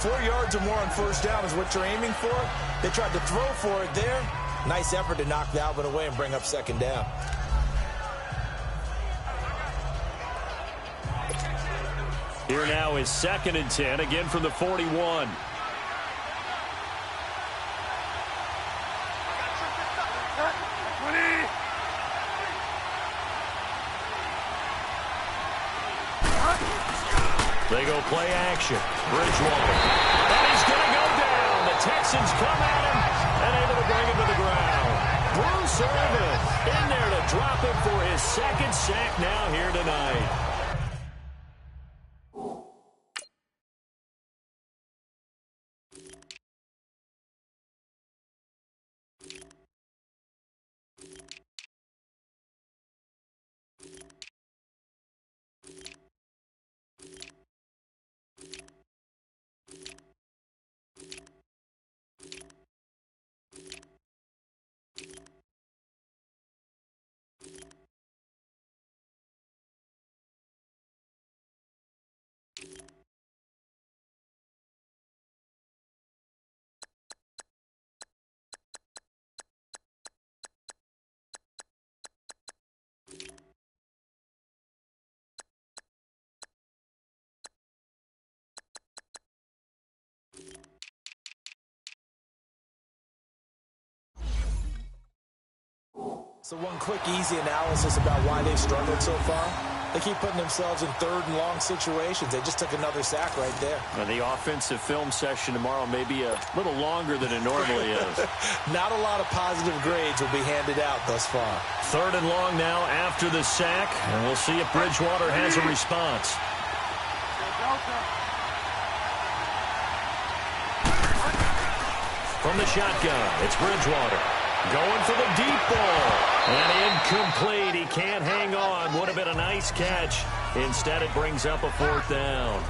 4 yards or more on 1st down is what you're aiming for. They tried to throw for it there. Nice effort to knock that one away and bring up 2nd down. Here now is 2nd and 10, again from the 41. They go play action. Bridgewater. And he's going to go down. The Texans come at him and able to bring him to the ground. Bruce Irvin in there to drop him for his 2nd sack now here tonight. So one quick, easy analysis about why they've struggled so far. They keep putting themselves in third and long situations. They just took another sack right there. And the offensive film session tomorrow may be a little longer than it normally is. Not a lot of positive grades will be handed out thus far. Third and long now after the sack, and we'll see if Bridgewater has a response. From the shotgun, it's Bridgewater. Going for the deep ball. And incomplete. He can't hang on. Would have been a nice catch. Instead, it brings up a fourth down.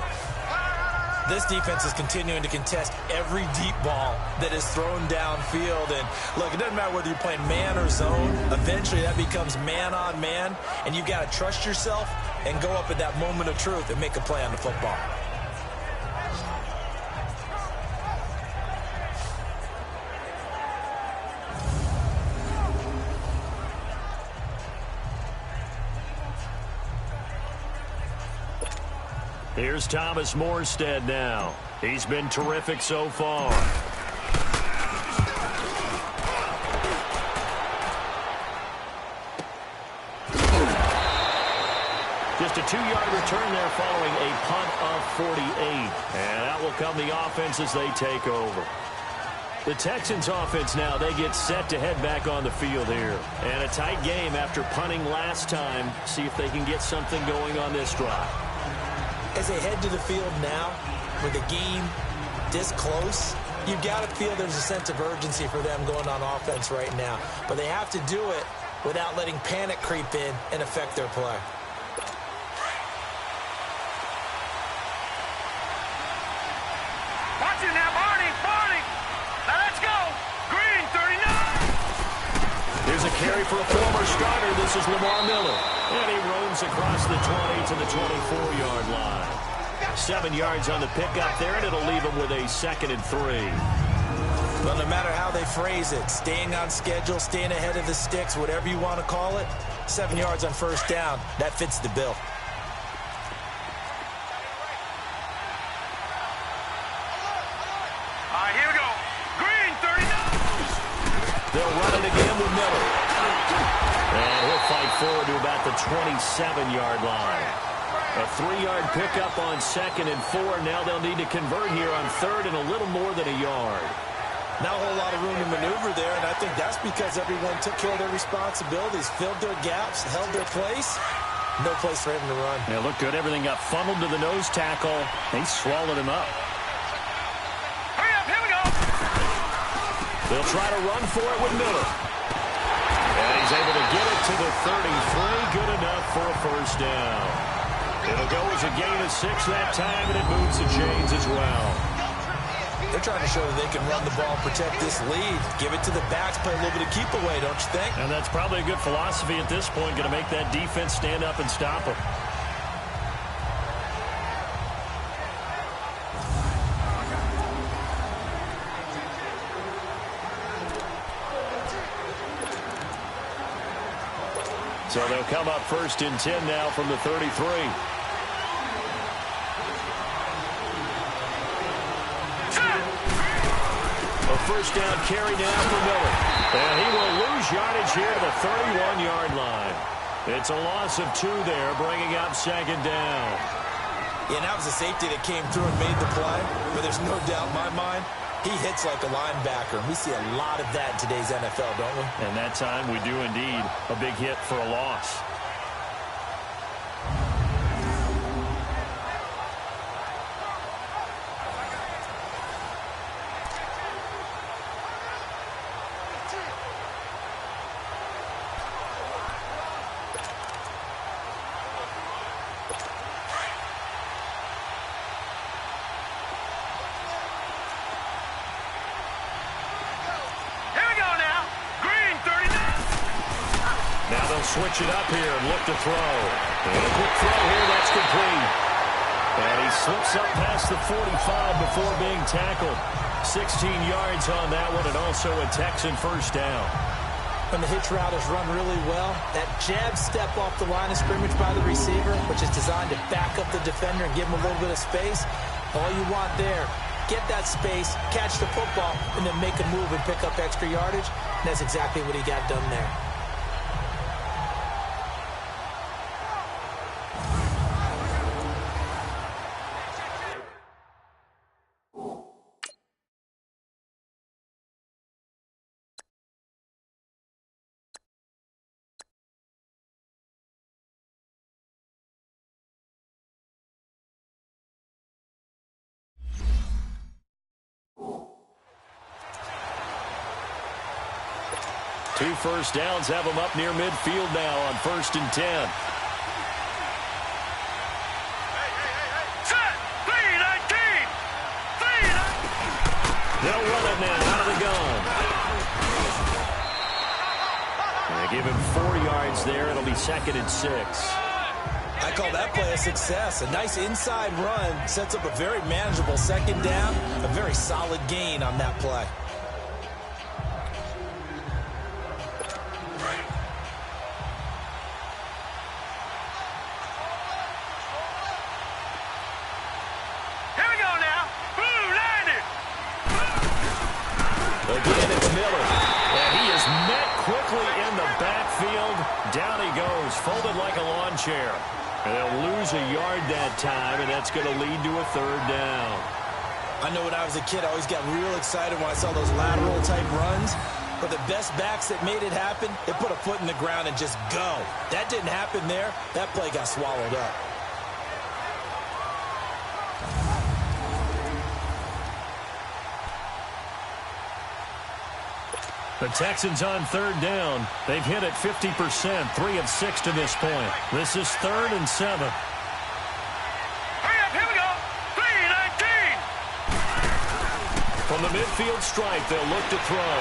This defense is continuing to contest every deep ball that is thrown downfield. And look, it doesn't matter whether you're playing man or zone. Eventually, that becomes man on man. And you've got to trust yourself and go up at that moment of truth and make a play on the football. Here's Thomas Morstead now. He's been terrific so far. Just a 2-yard return there following a punt of 48. And out will come the offense as they take over. The Texans offense now, they get set to head back on the field here. And a tight game after punting last time. See if they can get something going on this drive. As they head to the field now, with the game this close, you've got to feel there's a sense of urgency for them going on offense right now. But they have to do it without letting panic creep in and affect their play. Watch it now, Barney. Now let's go. Green, 39. Here's a carry for a former starter. This is Lamar Miller. And he roams across the 20 to the 24-yard line. 7 yards on the pickup there, and it'll leave him with a 2nd and 3. Well, no matter how they phrase it, staying on schedule, staying ahead of the sticks, whatever you want to call it, 7 yards on first down, that fits the bill. All right, here we go. Green, 39. They'll run it again with Miller. And he'll fight forward to about the 27-yard line. A 3-yard pickup on 2nd and 4. Now they'll need to convert here on 3rd and a little more than a yard. Not a whole lot of room to maneuver there, and I think that's because everyone took care of their responsibilities, filled their gaps, held their place. No place for him to run. Yeah, looked good. Everything got funneled to the nose tackle. They swallowed him up. Hurry up, here we go. They'll try to run for it with Miller. And he's able to get it to the 33. Good enough for a first down. It'll go as a gain of 6 that time, and it moves the chains as well. They're trying to show that they can run the ball, protect this lead, give it to the backs, play a little bit of keep away, don't you think? And that's probably a good philosophy at this point, going to make that defense stand up and stop them. So they'll come up 1st and 10 now from the 33. A first down carry now for Miller. And he will lose yardage here to the 31-yard line. It's a loss of 2 there, bringing up 2nd down. Yeah, and that was a safety that came through and made the play. But there's no doubt in my mind, he hits like a linebacker. We see a lot of that in today's NFL, don't we? And that time we do indeed. A big hit for a loss. Switch it up here and look to throw. And a quick throw here, that's complete. And he slips up past the 45 before being tackled. 16 yards on that one, and also a Texan first down. When the hitch route is run really well, that jab step off the line of scrimmage by the receiver, which is designed to back up the defender and give him a little bit of space, all you want there, get that space, catch the football, and then make a move and pick up extra yardage. And that's exactly what he got done there. 2 first downs have them up near midfield now on 1st and 10. Set! 319! 319! They'll run it now out of the gun. They give him 4 yards there. It'll be 2nd and 6. I call that play a success. A nice inside run sets up a very manageable 2nd down. A very solid gain on that play. Here we go now. Blue landed. Again, it's Miller. And he is met quickly in the backfield. Down he goes, folded like a lawn chair. And they'll lose a yard that time, and that's going to lead to a 3rd down. I know when I was a kid, I always got real excited when I saw those lateral-type runs. But the best backs that made it happen, they put a foot in the ground and just go. That didn't happen there. That play got swallowed up. The Texans on 3rd down. They've hit it 50%, 3 of 6 to this point. This is 3rd and 7. Hurry up, here we go. 319! From the midfield stripe, they'll look to throw.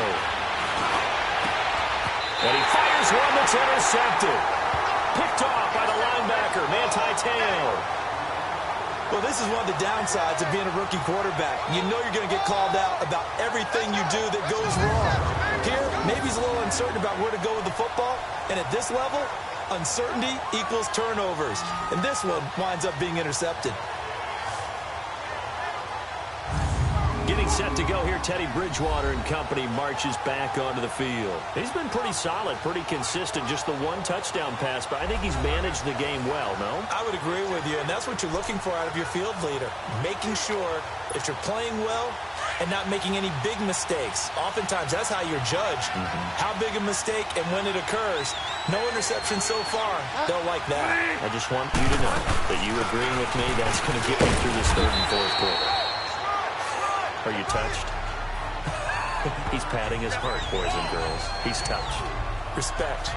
And he fires one that's intercepted. Picked off by the linebacker, Manti Te'o. Well, this is one of the downsides of being a rookie quarterback. You know you're going to get called out about everything you do that goes wrong. Here, maybe he's a little uncertain about where to go with the football. And at this level, uncertainty equals turnovers. And this one winds up being intercepted. Getting set to go here, Teddy Bridgewater and company marches back onto the field. He's been pretty solid, pretty consistent, just the 1 touchdown pass, but I think he's managed the game well, no? I would agree with you, and that's what you're looking for out of your field leader. Making sure that you're playing well and not making any big mistakes. Oftentimes, that's how you're judged. How big a mistake and when it occurs. No interception so far. They'll like that. I just want you to know that you agreeing with me, that's going to get me through this 3rd and 4th quarter. Are you touched? He's patting his heart, boys and girls. He's touched. Respect.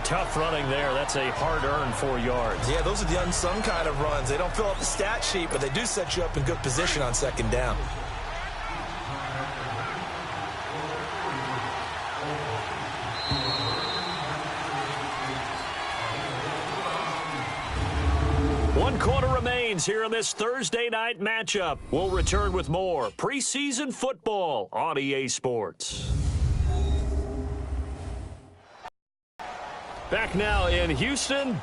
Tough running there. That's a hard-earned 4 yards. Yeah, those are the unsung kind of runs. They don't fill up the stat sheet, but they do set you up in good position on 2nd down. One quarter remains here in this Thursday night matchup. We'll return with more preseason football on EA Sports. Back now in Houston.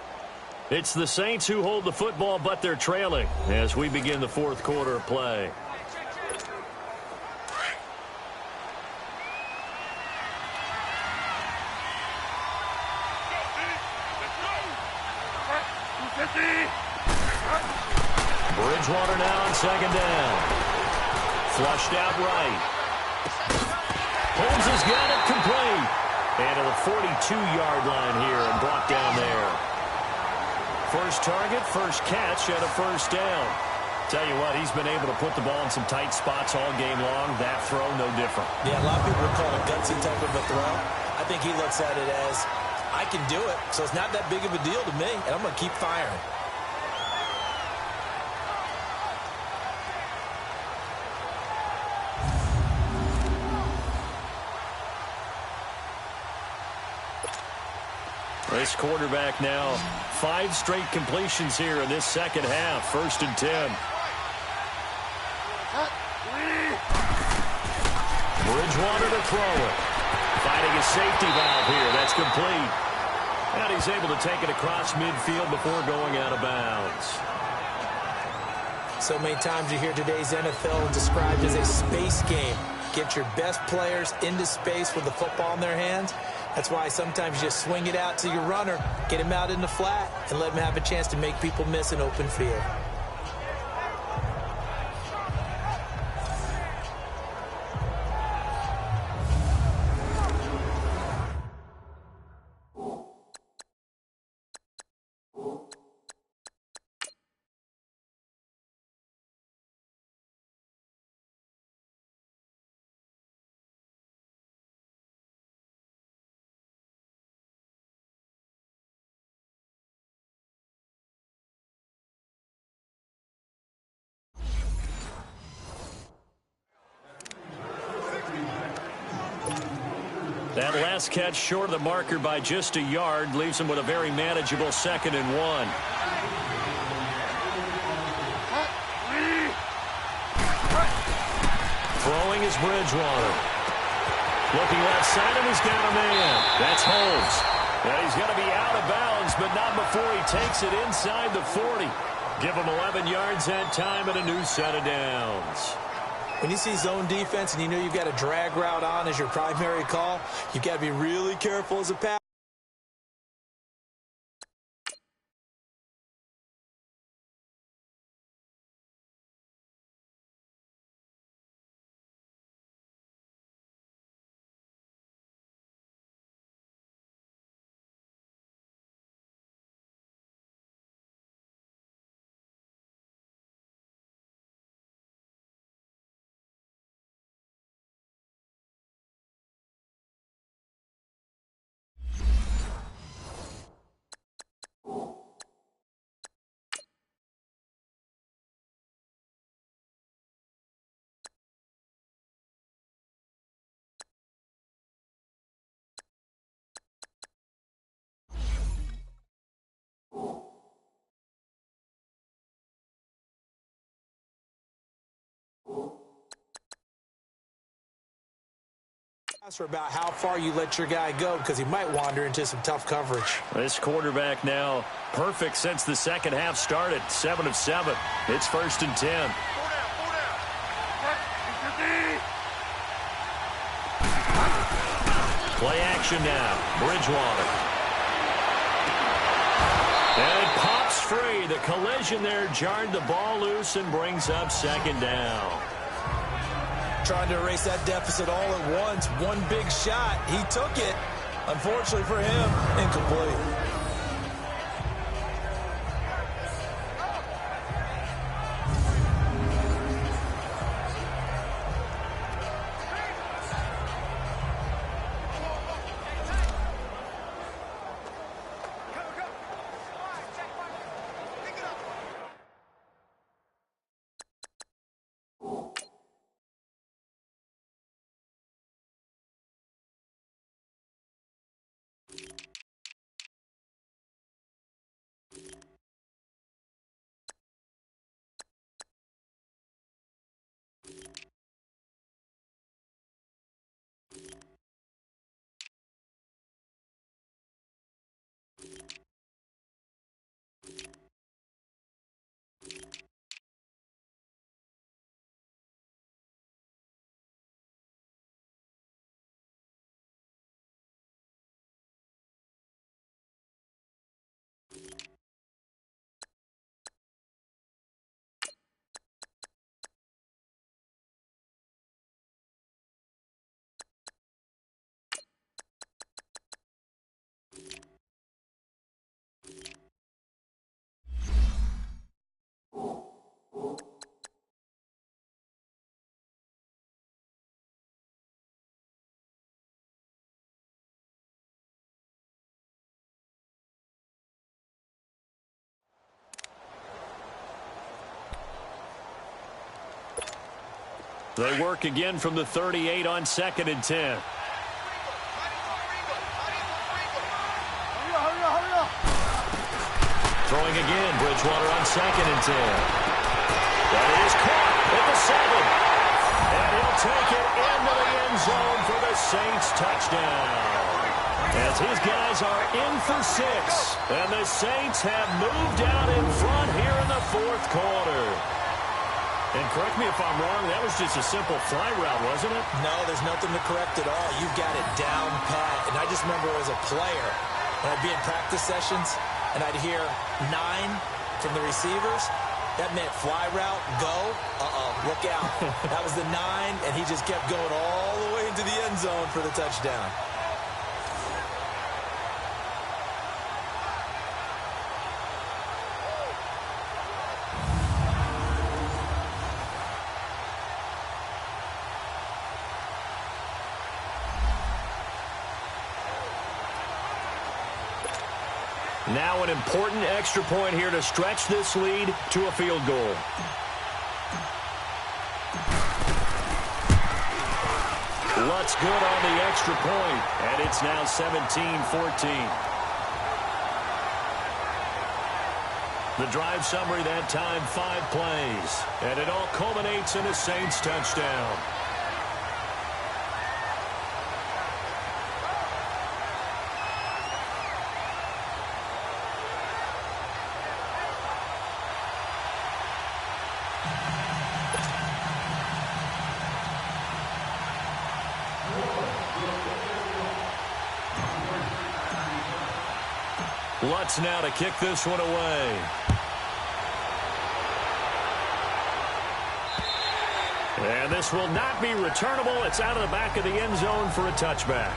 It's the Saints who hold the football, but they're trailing as we begin the 4th quarter of play. Bridgewater now on 2nd down. Flushed out right. Holmes has got it complete. And to the 42-yard line here and brought down there. First target, first catch, and a 1st down. Tell you what, he's been able to put the ball in some tight spots all game long. That throw, no different. Yeah, a lot of people would call it a gutsy type of a throw. I think he looks at it as, I can do it, so it's not that big of a deal to me, and I'm going to keep firing. This quarterback now, 5 straight completions here in this 2nd half. 1st and 10. Bridgewater to throw it. Finding a safety valve here. That's complete. And he's able to take it across midfield before going out of bounds. So many times you hear today's NFL described as a space game. Get your best players into space with the football in their hands. That's why sometimes you just swing it out to your runner, get him out in the flat, and let him have a chance to make people miss an open field. That last catch short of the marker by just a yard leaves him with a very manageable 2nd and 1. Throwing is Bridgewater. Looking left side, and he's got a man. That's Holmes. Yeah, he's going to be out of bounds, but not before he takes it inside the 40. Give him 11 yards that time and a new set of downs. When you see zone defense and you know you've got a drag route on as your primary call, you've got to be really careful as a pass. For about how far you let your guy go, because he might wander into some tough coverage. This quarterback now perfect since the second half started. 7 of 7. It's 1st and 10. Play action now. Bridgewater. And it pops free. The collision there jarred the ball loose and brings up 2nd down. Trying to erase that deficit all at once. One big shot. He took it. Unfortunately for him, incomplete. They work again from the 38 on 2nd and 10. Throwing again, Bridgewater on 2nd and 10. That is caught at the 7. And he'll take it into the end zone for the Saints touchdown. As his guys are in for 6. And the Saints have moved out in front here in the 4th quarter. And correct me if I'm wrong, that was just a simple fly route, wasn't it? No, there's nothing to correct at all. You've got it down pat. And I just remember as a player, when I'd be in practice sessions, and I'd hear 9 from the receivers, that meant fly route, go, look out. That was the 9, and he just kept going all the way into the end zone for the touchdown. Now an important extra point here to stretch this lead to a field goal. Lutt's good on the extra point, and it's now 17-14. The drive summary that time, 5 plays, and it all culminates in a Saints touchdown. Lutz now to kick this one away. And this will not be returnable. It's out of the back of the end zone for a touchback.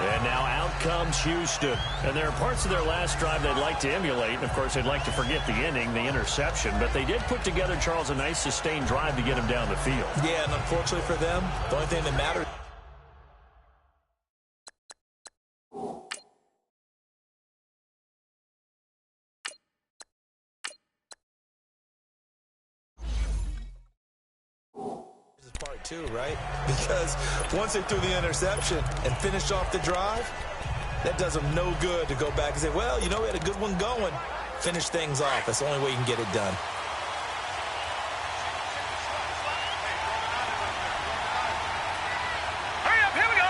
And now out comes Houston. And there are parts of their last drive they'd like to emulate. And, of course, they'd like to forget the ending, the interception. But they did put together, Charles, a nice sustained drive to get him down the field. Yeah, and unfortunately for them, the only thing that matters. Part two, right? Because once they threw the interception and finished off the drive, that does them no good to go back and say, well, you know, we had a good one going. Finish things off. That's the only way you can get it done. Hurry up, here we go.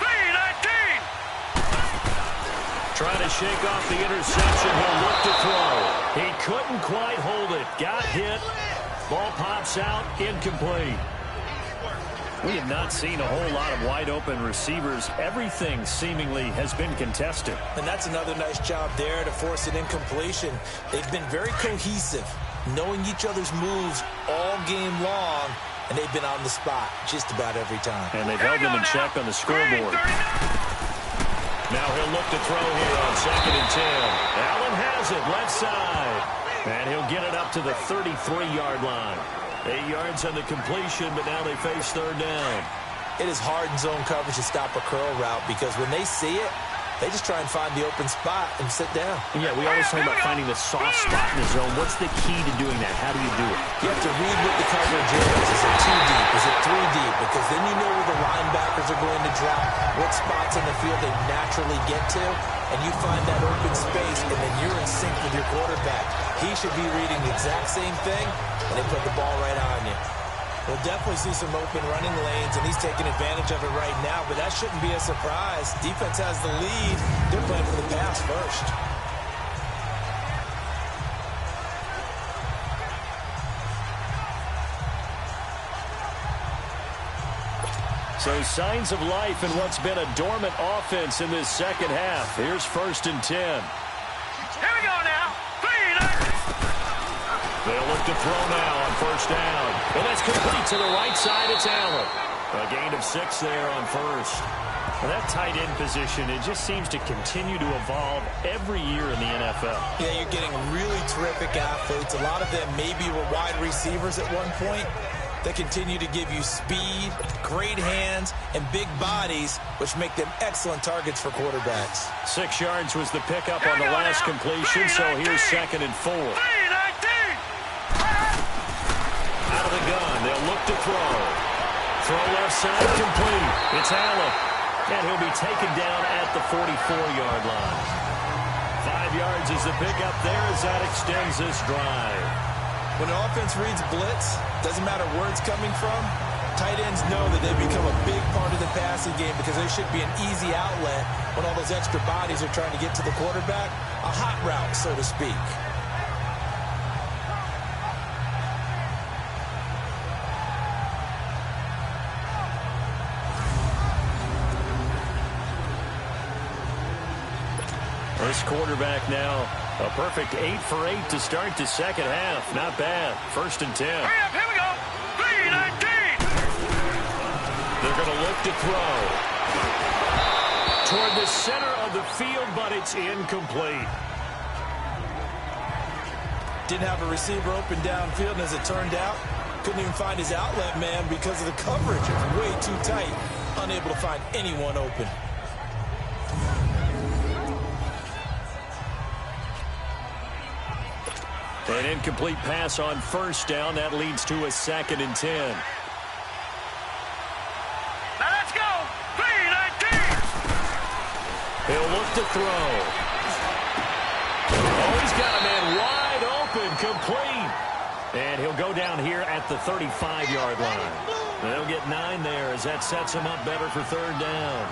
3-19. Trying to shake off the interception. He'll look to throw. He couldn't quite hold it. Got hit. Ball pops out. Incomplete. We have not seen a whole lot of wide-open receivers. Everything seemingly has been contested. And that's another nice job there to force an incompletion. They've been very cohesive, knowing each other's moves all game long, and they've been on the spot just about every time. And they've held them in check on the scoreboard. Now he'll look to throw here on 2nd and 10. Allen has it, left side. And he'll get it up to the 33-yard line. 8 yards on the completion, but now they face 3rd down. It is hard in zone coverage to stop a curl route because when they see it, they just try and find the open spot and sit down. Yeah, we always talk about finding the soft spot in the zone. What's the key to doing that? How do you do it? You have to read what the coverage is. Is it 2 deep? Is it 3 deep? Because then you know where the linebackers are going to drop, what spots in the field they naturally get to, and you find that open space, and then you're in sync with your quarterback. He should be reading the exact same thing, and they put the ball right on you. We'll definitely see some open running lanes, and he's taking advantage of it right now, but that shouldn't be a surprise. Defense has the lead. They're playing for the pass first. So signs of life in what's been a dormant offense in this second half. Here's 1st and 10. Here we go now. 3-19. They'll look to throw now on 1st down. And that's complete to the right side. It's Allen. A gain of 6 there on 1st. Well, that tight end position, it just seems to continue to evolve every year in the NFL. Yeah, you're getting really terrific athletes. A lot of them maybe were wide receivers at one point. They continue to give you speed, great hands, and big bodies, which make them excellent targets for quarterbacks. 6 yards was the pickup on the last completion, so here's 2nd and 4. 3-19. Out of the gun, they'll look to throw. Throw left side, complete. It's Allen. And he'll be taken down at the 44-yard line. 5 yards is the pickup there as that extends this drive. When an offense reads blitz, doesn't matter where it's coming from, tight ends know that they become a big part of the passing game because there should be an easy outlet when all those extra bodies are trying to get to the quarterback. A hot route, so to speak. This quarterback now, a perfect 8 for 8 to start the second half. Not bad. 1st and 10. Hurry up, here we go. 3-19. They're going to look to throw. Toward the center of the field, but it's incomplete. Didn't have a receiver open downfield, and as it turned out, couldn't even find his outlet man because of the coverage. It was way too tight. Unable to find anyone open. An incomplete pass on 1st down. That leads to a 2nd and 10. He'll look to throw. Oh, he's got a man wide open, complete. And he'll go down here at the 35-yard line. They'll get 9 there as that sets him up better for third down.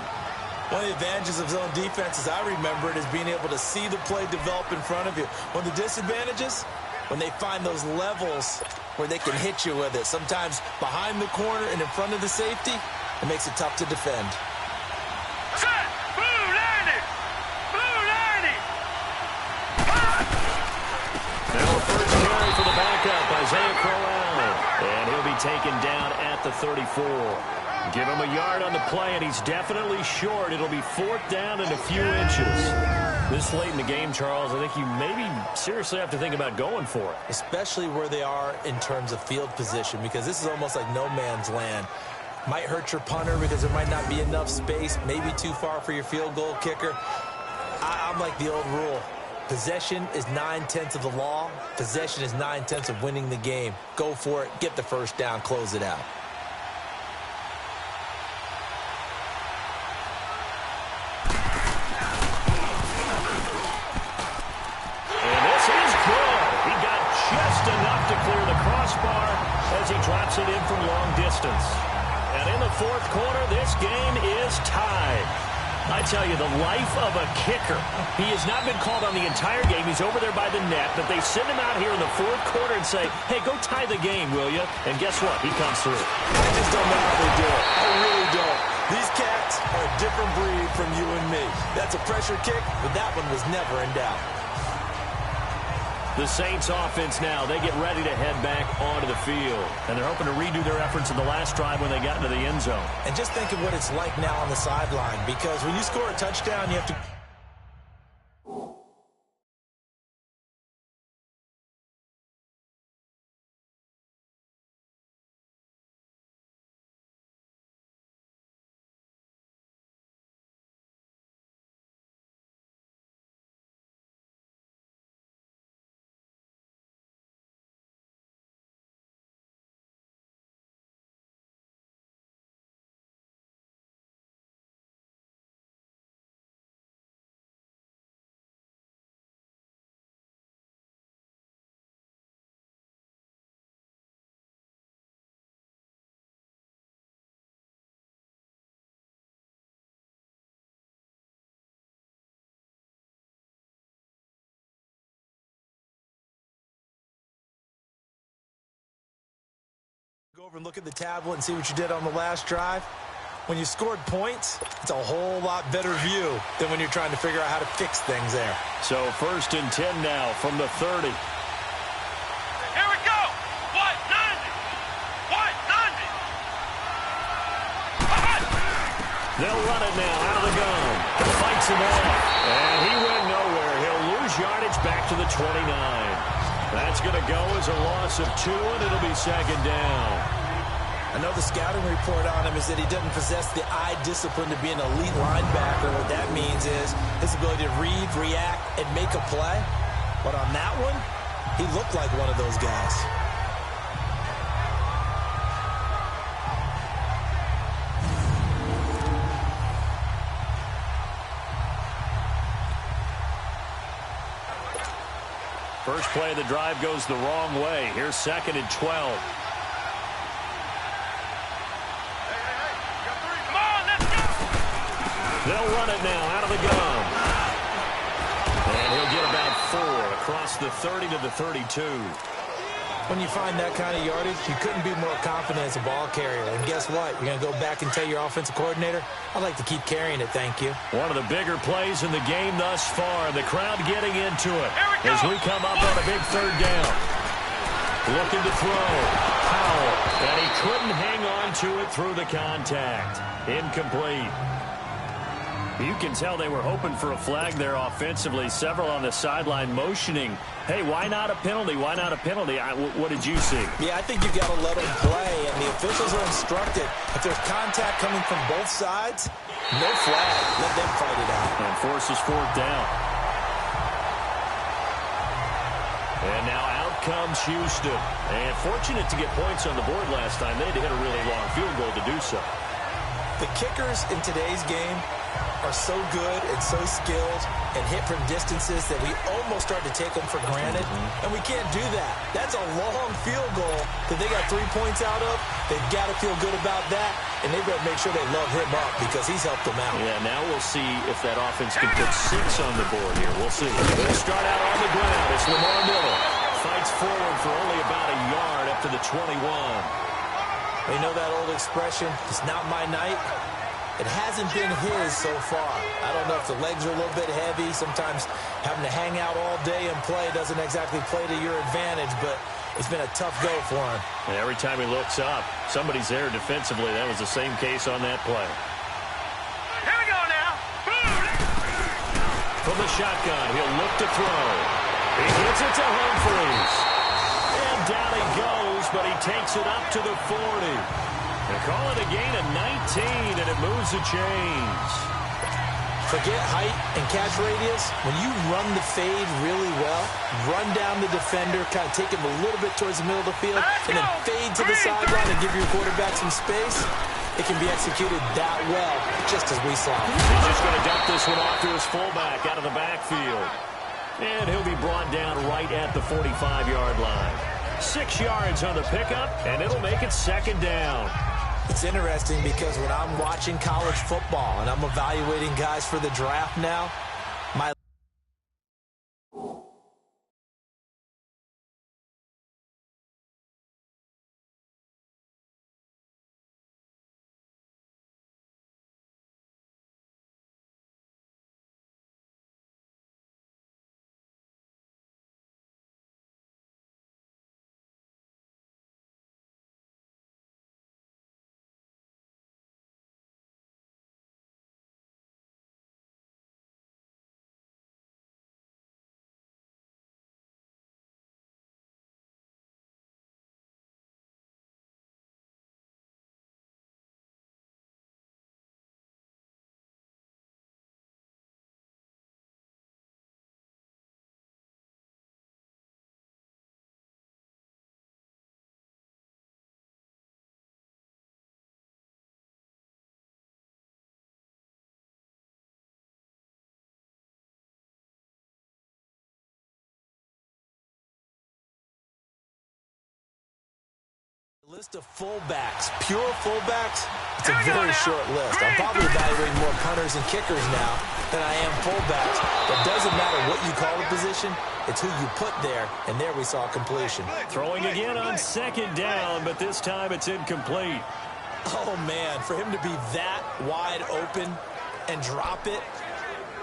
One of the advantages of zone defense, as I remember it, is being able to see the play develop in front of you. One of the disadvantages, when they find those levels where they can hit you with it, sometimes behind the corner and in front of the safety, it makes it tough to defend. Set! Blue 90! Blue 90! Now a first carry for the backup, Isaiah Crowell. And he'll be taken down at the 34. Give him a yard on the play, and he's definitely short. It'll be 4th down and a few inches. This late in the game, Charles, I think you maybe seriously have to think about going for it. Especially where they are in terms of field position, because this is almost like no man's land. Might hurt your punter because there might not be enough space, maybe too far for your field goal kicker. I'm like the old rule. Possession is 9/10 of the law. Possession is 9/10 of winning the game. Go for it. Get the first down. Close it out. Enough to clear the crossbar as he drops it in from long distance. And in the 4th quarter, this game is tied. I tell you, the life of a kicker. He has not been called on the entire game. He's over there by the net, but they send him out here in the 4th quarter and say, hey, go tie the game, will you? And guess what? He comes through. I just don't know how they do it. I really don't. These cats are a different breed from you and me. That's a pressure kick, but that one was never in doubt. The Saints offense now, they get ready to head back onto the field. And they're hoping to redo their efforts in the last drive when they got into the end zone. And just think of what it's like now on the sideline, because when you score a touchdown, you have to... Go over and look at the tablet and see what you did on the last drive. When you scored points, it's a whole lot better view than when you're trying to figure out how to fix things there. So 1st and 10 now from the 30. Here we go! What? 90! What? 90! They'll run it now out of the gun. Fights him off. And he went nowhere. He'll lose yardage back to the 29. That's going to go as a loss of 2, and it'll be 2nd down. I know the scouting report on him is that he doesn't possess the eye discipline to be an elite linebacker. What that means is his ability to read, react, and make a play. But on that one, he looked like one of those guys. First play of the drive goes the wrong way. Here's 2nd and 12. Come on, let's go! They'll run it now out of the gun. And he'll get about 4 across the 30 to the 32. When you find that kind of yardage, you couldn't be more confident as a ball carrier. And guess what? You're going to go back and tell your offensive coordinator, I'd like to keep carrying it, thank you. One of the bigger plays in the game thus far. The crowd getting into it as we come up on a big 3rd down. Looking to throw. Powell. And he couldn't hang on to it through the contact. Incomplete. You can tell they were hoping for a flag there offensively. Several on the sideline motioning. Hey, why not a penalty? Why not a penalty? What did you see? Yeah, I think you've got to let them play, and the officials are instructed. If there's contact coming from both sides, no flag. Let them fight it out. And forces 4th down. And now out comes Houston. And fortunate to get points on the board last time. They had to hit a really long field goal to do so. The kickers in today's game are so good and so skilled and hit from distances that we almost start to take them for granted, and we can't do that. That's a long field goal that they got 3 points out of. They've got to feel good about that, and they better make sure they love him up because he's helped them out. Yeah, now we'll see if that offense can put 6 on the board here. We'll see. They'll start out on the ground. It's Lamar Miller. Fights forward for only about a yard up to the 21. You know that old expression, it's not my night? It hasn't been his so far. I don't know if the legs are a little bit heavy. Sometimes having to hang out all day and play doesn't exactly play to your advantage, but it's been a tough go for him. And every time he looks up, somebody's there defensively. That was the same case on that play. Here we go now. From the shotgun, he'll look to throw. He gets it to Humphries. And down he goes, but he takes it up to the 40. They call it a gain of 19, and it moves the chains. Forget height and catch radius. When you run the fade really well, run down the defender, kind of take him a little bit towards the middle of the field, and then fade to the sideline and give your quarterback some space, it can be executed that well, just as we saw. He's just going to dump this one off to his fullback out of the backfield. And he'll be brought down right at the 45-yard line. 6 yards on the pickup, and it'll make it second down. It's interesting because when I'm watching college football and I'm evaluating guys for the draft now, my list of fullbacks, pure fullbacks, it's a very short list. I'm probably evaluating more punters and kickers now than I am fullbacks. It doesn't matter what you call the position, it's who you put there, and there we saw completion. Throwing again on second down, but this time it's incomplete. Oh, man, for him to be that wide open and drop it,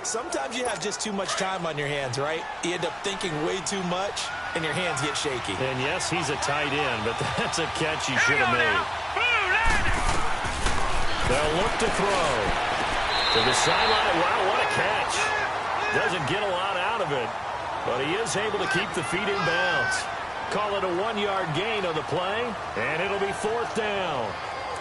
sometimes you have just too much time on your hands, right? You end up thinking way too much, and your hands get shaky. And yes, he's a tight end, but that's a catch he should have made. They'll look to throw. To the sideline. Wow, what a catch. Doesn't get a lot out of it, but he is able to keep the feet in bounds. Call it a 1-yard gain on the play, and it'll be 4th down.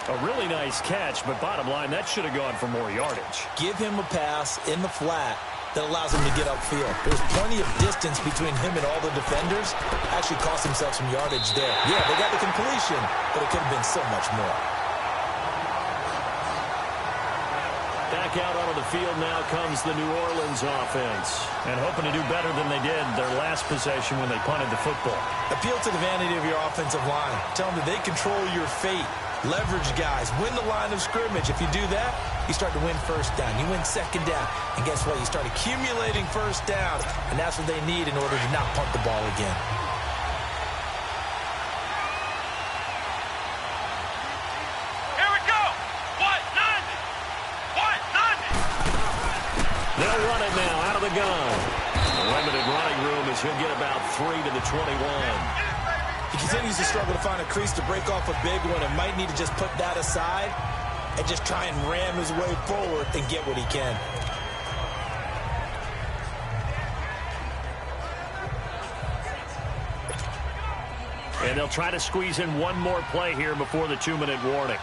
A really nice catch, but bottom line, that should have gone for more yardage. Give him a pass in the flat that allows him to get upfield. There's plenty of distance between him and all the defenders. Actually cost himself some yardage there. Yeah, they got the completion, but it could have been so much more. Back out onto the field now comes the New Orleans offense. And hoping to do better than they did their last possession when they punted the football. Appeal to the vanity of your offensive line. Tell them that they control your fate. Leverage guys. Win the line of scrimmage. If you do that, you start to win first down. You win second down. And guess what? You start accumulating first down. And that's what they need in order to not punt the ball again. Here we go. What? 90. What? 90. They'll run it now out of the gun. The limited running room as he'll get about 3 to the 21. He continues to struggle to find a crease to break off a big one and might need to just put that aside and just try and ram his way forward and get what he can. And they'll try to squeeze in one more play here before the 2-minute warning.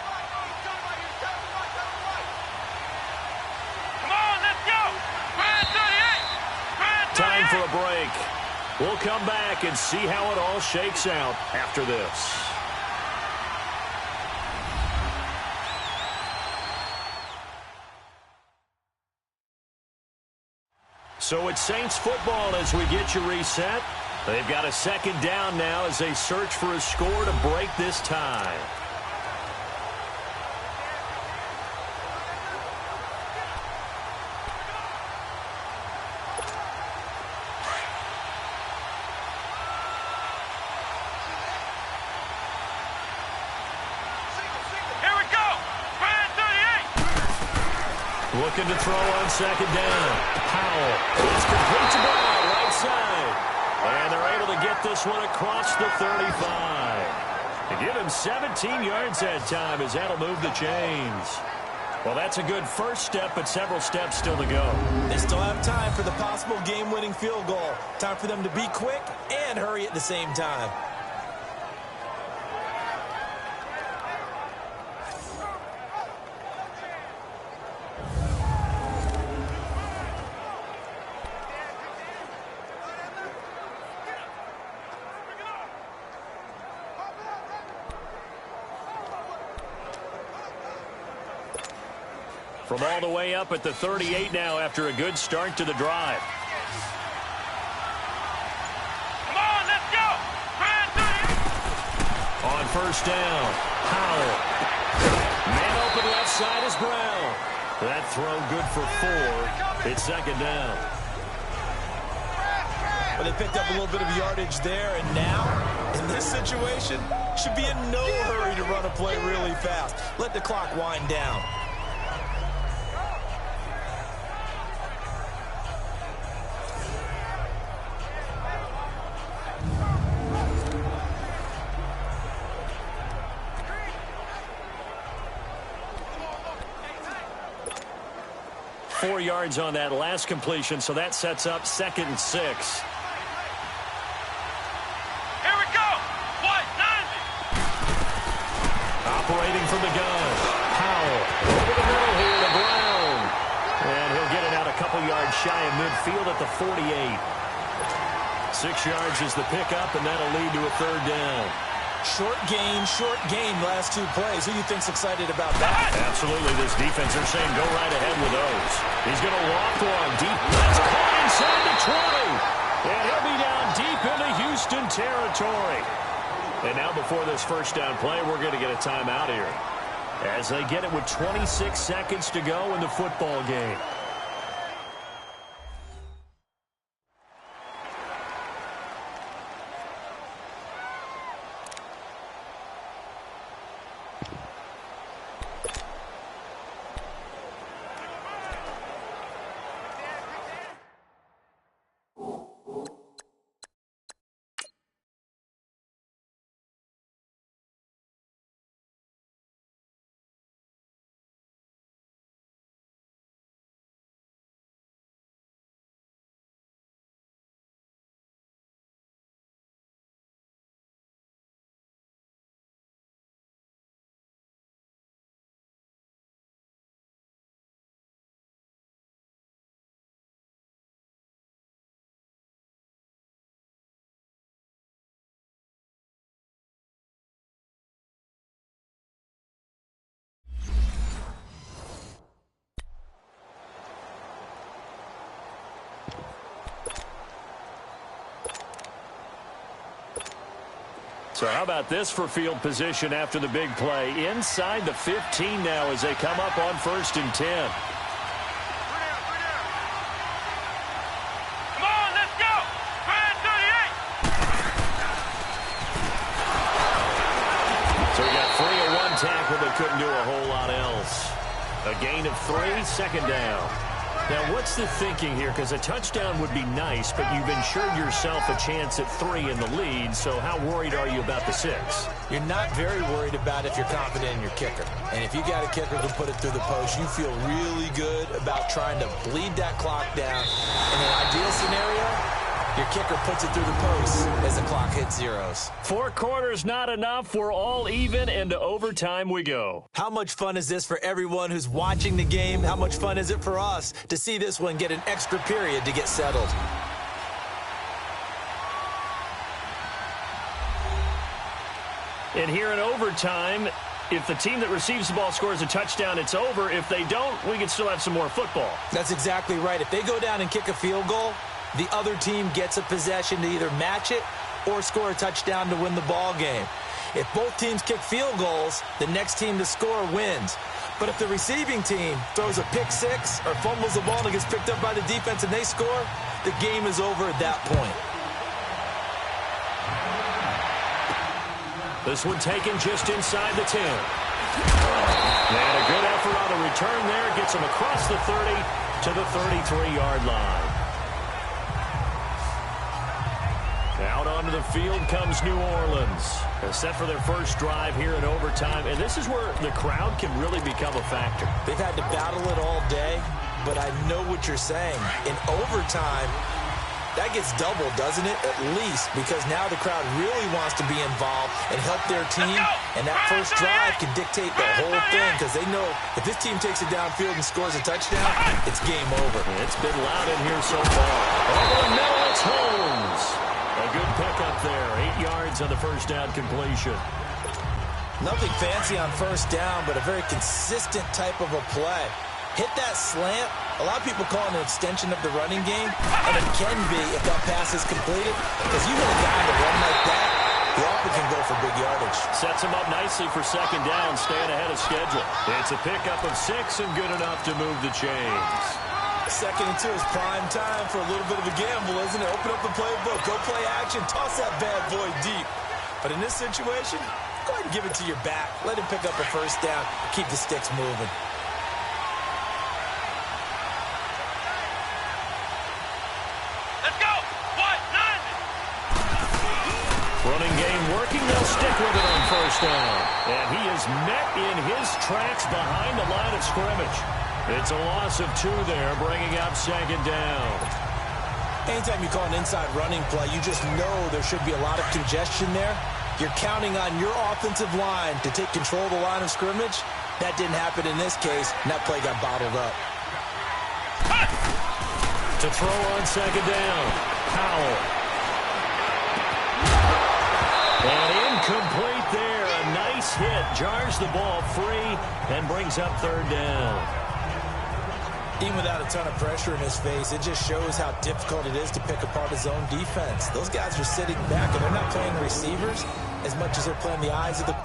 Come on, let's go. Grand 38. Time for a break. We'll come back and see how it all shakes out after this. So it's Saints football as we get you reset. They've got a second down now as they search for a score to break this tie. Looking to throw on second down. Powell. It's complete to Brown, right side. And they're able to get this one across the 35. To give him 17 yards that time as that'll move the chains. Well, that's a good first step, but several steps still to go. They still have time for the possible game-winning field goal. Time for them to be quick and hurry at the same time. From all the way up at the 38 now after a good start to the drive. Come on, let's go! On first down, Powell. Man open left side is Brown. That throw good for 4. It's second down. Well, they picked up a little bit of yardage there, and now, in this situation, should be in no hurry to run a play really fast. Let the clock wind down. 4 yards on that last completion, so that sets up 2nd and 6. Here we go! White, 90! Operating from the gun. Powell over the middle here to Brown. And he'll get it out a couple yards shy of midfield at the 48. 6 yards is the pickup, and that'll lead to a 3rd down. Short gain last 2 plays. Who do you think's excited about that? Absolutely. This defense, they're saying go right ahead with those. He's going to walk one deep. That's caught inside the 20. And he'll be down deep into Houston territory. And now before this first down play, we're going to get a timeout here, as they get it with 26 seconds to go in the football game. So how about this for field position after the big play? Inside the 15 now as they come up on 1st and 10. Come on, let's go! 38! So we got 3 and 1 tackle, but couldn't do a whole lot else. A gain of 3, 2nd down. Now, what's the thinking here? Because a touchdown would be nice, but you've ensured yourself a chance at 3 in the lead, so how worried are you about the 6? You're not very worried about if you're confident in your kicker. And if you got a kicker who put it through the post, you feel really good about trying to bleed that clock down. In an ideal scenario, your kicker puts it through the post as the clock hits zeros. 4 quarters not enough. We're all even, and to overtime we go. How much fun is this for everyone who's watching the game? How much fun is it for us to see this one get an extra period to get settled? And here in overtime, if the team that receives the ball scores a touchdown, it's over. If they don't, we can still have some more football. That's exactly right. If they go down and kick a field goal, the other team gets a possession to either match it or score a touchdown to win the ball game. If both teams kick field goals, the next team to score wins. But if the receiving team throws a pick six or fumbles the ball and it gets picked up by the defense and they score, the game is over at that point. This one taken just inside the 10. And a good effort on the return there. Gets him across the 30 to the 33-yard line. Out onto the field comes New Orleans. They're set for their first drive here in overtime. And this is where the crowd can really become a factor. They've had to battle it all day, but I know what you're saying. In overtime, that gets doubled, doesn't it? At least, because now the crowd really wants to be involved and help their team. And that first drive can dictate the whole thing because they know if this team takes it downfield and scores a touchdown, it's game over. It's been loud in here so far. Over the middle, it's Holmes. A good pickup there. 8 yards on the first down completion. Nothing fancy on first down, but a very consistent type of a play. Hit that slant. A lot of people call it an extension of the running game, and it can be if that pass is completed, because you hit a guy to run like that, he often can go for big yardage. Sets him up nicely for second down, staying ahead of schedule. It's a pickup of 6 and good enough to move the chains. 2nd and 2 is prime time for a little bit of a gamble, isn't it? Open up the playbook, go play action, toss that bad boy deep. But in this situation, go ahead and give it to your back. Let him pick up a first down, keep the sticks moving. Running game working, they'll stick with it on first down. And he is met in his tracks behind the line of scrimmage. It's a loss of 2 there, bringing up second down. Anytime you call an inside running play, you just know there should be a lot of congestion there. You're counting on your offensive line to take control of the line of scrimmage. That didn't happen in this case, and that play got bottled up. To throw on second down, Powell. And incomplete there. A nice hit. Jars the ball free and brings up third down. Even without a ton of pressure in his face, it just shows how difficult it is to pick apart his own defense. Those guys are sitting back, and they're not playing receivers as much as they're playing the eyes of the...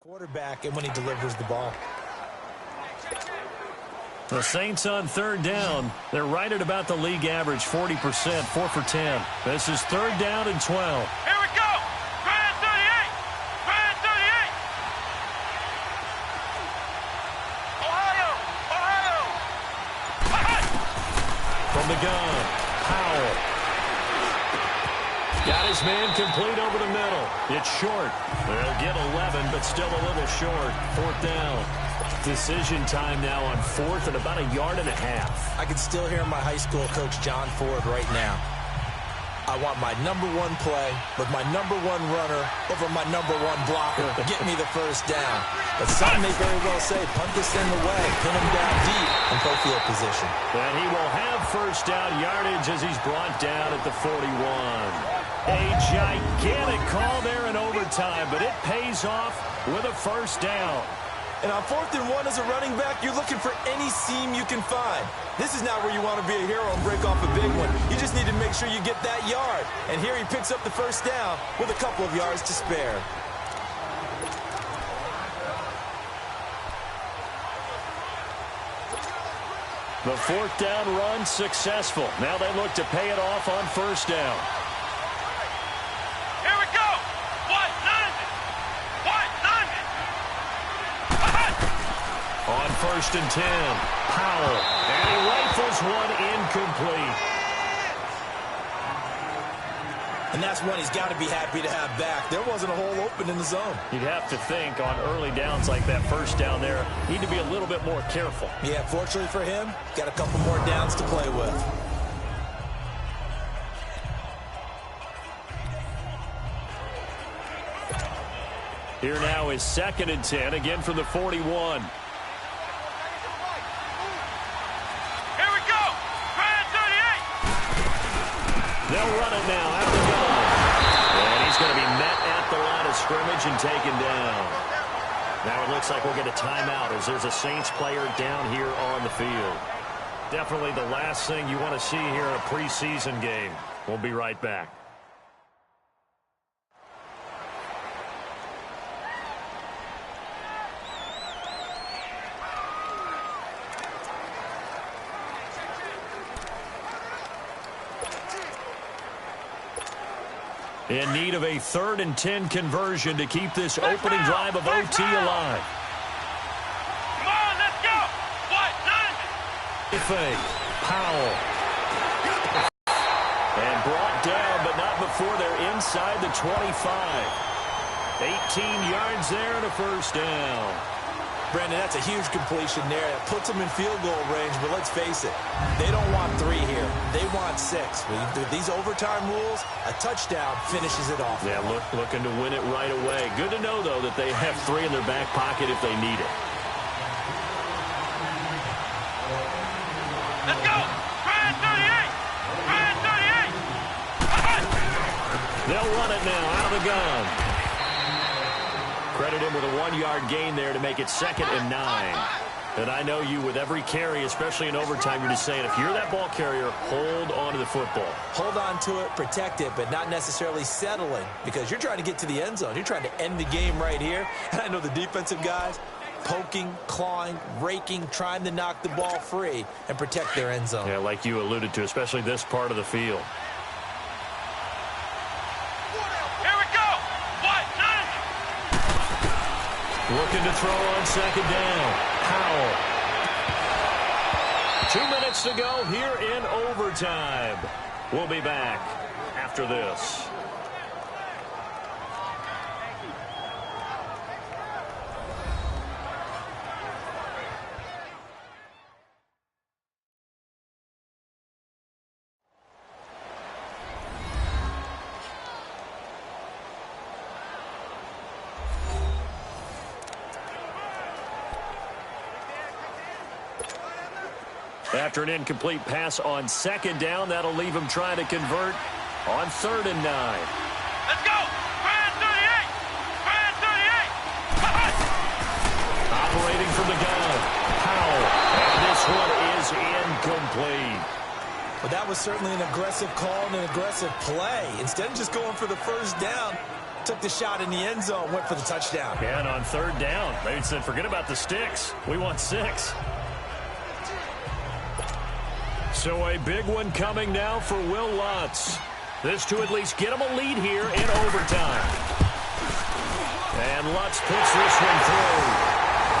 quarterback and when he delivers the ball. The Saints on third down. They're right at about the league average, 40%, 4 for 10. This is third down and 12. Here we go! Grand 38! Grand 38! Ohio! Ohio! From the gun, Powell. Got his man complete over the middle. It's short. They'll get 11, but still a little short. 4th down. Decision time now on 4th and about 1.5 yards. I can still hear my high school coach, John Ford, right now. I want my #1 play with my #1 runner over my #1 blocker. Get me the first down. But some may very well say, punt this thing away, pin him down deep, and play field position. And he will have first down yardage as he's brought down at the 41. A gigantic call there in overtime, but it pays off with a first down. And on 4th and 1 as a running back, you're looking for any seam you can find. This is not where you want to be a hero and break off a big one. You just need to make sure you get that yard. And here he picks up the first down with a couple of yards to spare. The 4th down run successful. Now they look to pay it off on first down. Here we go! 190! 190! first and 10. Powell. And he rifles one incomplete. And that's one he's got to be happy to have back. There wasn't a hole open in the zone. You'd have to think on early downs like that first down there, need to be a little bit more careful. Yeah, fortunately for him, got a couple more downs to play with. Here now is 2nd and 10, again from the 41. Here we go. Grand 38. They'll run it now out of the gun. And he's going to be met at the line of scrimmage and taken down. Now it looks like we'll get a timeout as there's a Saints player down here on the field. Definitely the last thing you want to see here in a preseason game. We'll be right back. In need of a 3rd and 10 conversion to keep this opening drive of OT alive. Come on, let's go. What? Fake. Powell. And brought down, but not before they're inside the 25. 18 yards there and a first down. Brandon, that's a huge completion there. That puts them in field goal range, but let's face it, they don't want 3 here. They want 6. With these overtime rules, a touchdown finishes it off. Yeah, looking to win it right away. Good to know, though, that they have 3 in their back pocket if they need it. Let's go. Grand 38. Grand 38. They'll run it now out of the gun. Credit him with a 1-yard gain there to make it 2nd and 9. And I know you with every carry, especially in overtime, you're just saying if you're that ball carrier, hold on to the football. Hold on to it, protect it, but not necessarily settling because you're trying to get to the end zone. You're trying to end the game right here. And I know the defensive guys poking, clawing, raking, trying to knock the ball free and protect their end zone. Yeah, like you alluded to, especially this part of the field. Looking to throw on 2nd down. Powell. 2 minutes to go here in overtime. We'll be back after this. After an incomplete pass on 2nd down, that'll leave him trying to convert on 3rd and 9. Let's go! Grand 38! Grand 38! Operating from the gun, Powell. And this one is incomplete. But that was certainly an aggressive call and an aggressive play. Instead of just going for the first down, took the shot in the end zone, went for the touchdown. And on 3rd down, they said, forget about the sticks. We want 6. So a big one coming now for Will Lutz. This to at least get him a lead here in overtime. And Lutz puts this one through.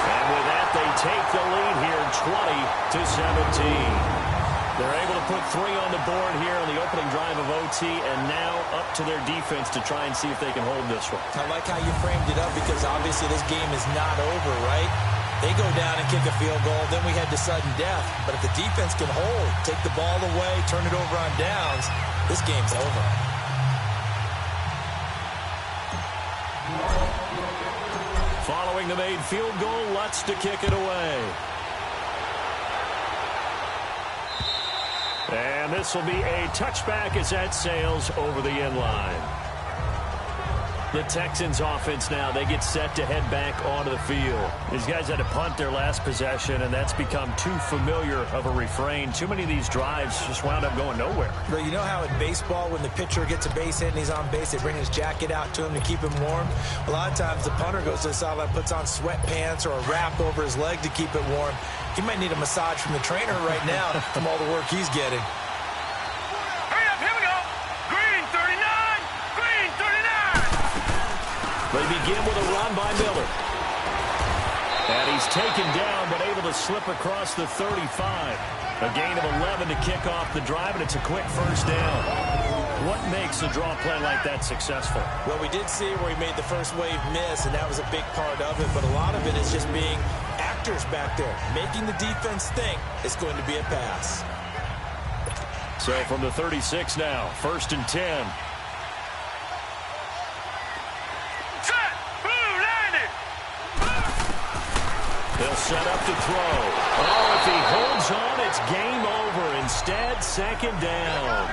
And with that, they take the lead here 20-17. They're able to put 3 on the board here on the opening drive of OT, and now up to their defense to try and see if they can hold this one. I like how you framed it up because obviously this game is not over, right? They go down and kick a field goal, then we head to sudden death. But if the defense can hold, take the ball away, turn it over on downs, this game's over. Following the made field goal, Lutz to kick it away. And this will be a touchback as that sails over the end line. The Texans offense now, they get set to head back onto the field. These guys had to punt their last possession, and that's become too familiar of a refrain. Too many of these drives just wound up going nowhere. But you know how in baseball, when the pitcher gets a base hit and he's on base, they bring his jacket out to him to keep him warm? A lot of times the punter goes to the sideline, puts on sweatpants or a wrap over his leg to keep it warm. He might need a massage from the trainer right now from all the work he's getting. They begin with a run by Miller. And he He's taken down, but able to slip across the 35. A gain of 11 to kick off the drive, and it's a quick first down. What makes a draw play like that successful? Well, we did see where he made the first wave miss, and that was a big part of it. But a lot of it is just being actors back there, making the defense think it's going to be a pass. So from the 36 now, 1st and 10. They'll set up to throw. Oh, if he holds on, it's game over. Instead, 2nd down.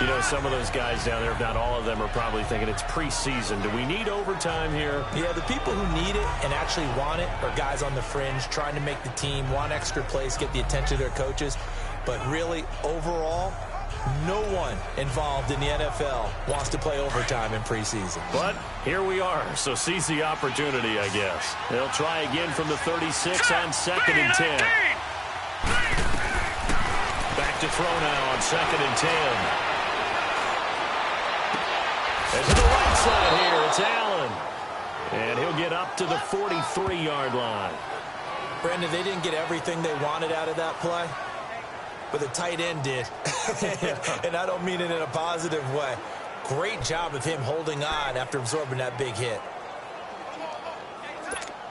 You know, some of those guys down there, if not all of them, are probably thinking it's preseason. Do we need overtime here? Yeah, the people who need it and actually want it are guys on the fringe trying to make the team, want extra plays, get the attention of their coaches. But really, overall, no one involved in the NFL wants to play overtime in preseason. But here we are, so seize the opportunity, I guess. They'll try again from the 36 on 2nd and 10. Back to throw now on 2nd and 10. As to the right side here, it's Allen. And he'll get up to the 43-yard line. Brandon, they didn't get everything they wanted out of that play, but the tight end did. And I don't mean it in a positive way. Great job of him holding on after absorbing that big hit.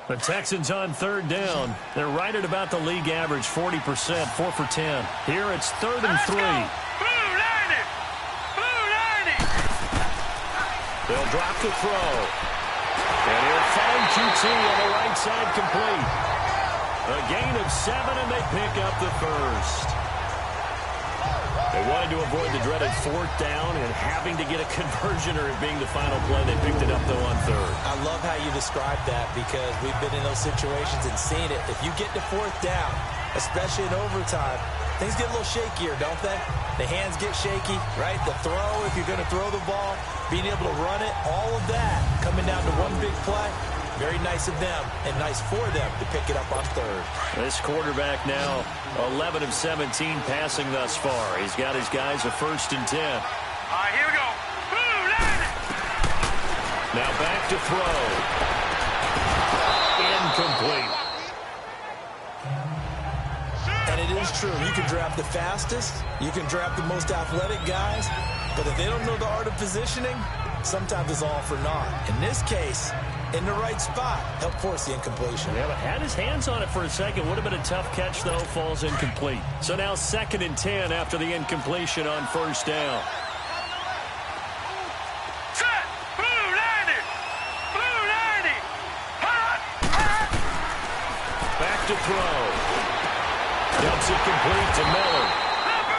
The Texans on 3rd down. They're right at about the league average, 40%, 4 for 10. Here it's 3rd and 3. They'll drop the throw. And he'll find QT on the right side complete. A gain of 7, and they pick up the first. They wanted to avoid the dreaded 4th down and having to get a conversion or it being the final play. They picked it up, though, on 3rd. I love how you described that because we've been in those situations and seen it. If you get to 4th down, especially in overtime, things get a little shakier, don't they? The hands get shaky, right? The throw, if you're going to throw the ball, being able to run it, all of that coming down to one big play. Very nice of them and nice for them to pick it up on 3rd. This quarterback now 11 of 17 passing thus far. He's got his guys a 1st and 10. All right, here we go. Now back to throw. Incomplete. And it is true. You can draft the fastest. You can draft the most athletic guys. But if they don't know the art of positioning, sometimes it's all for naught. In this case, in the right spot, help force the incompletion. Yeah, but had his hands on it for a second. Would have been a tough catch, though. Falls incomplete. So now 2nd and 10 after the incompletion on 1st down. Set. Blue 90. Blue 90. Back to throw. Dumps it complete to Miller.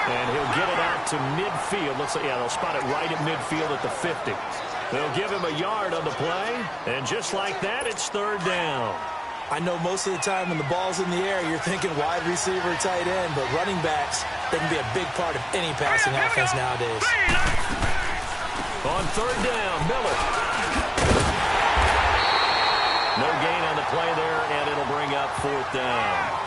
And he'll get it out to midfield. Looks like, yeah, they'll spot it right at midfield at the 50. They'll give him a yard on the play. And just like that, it's 3rd down. I know most of the time when the ball's in the air, you're thinking wide receiver, tight end, but running backs, they can be a big part of any passing offense nowadays. On 3rd down, Miller. No gain on the play there, and it'll bring up 4th down.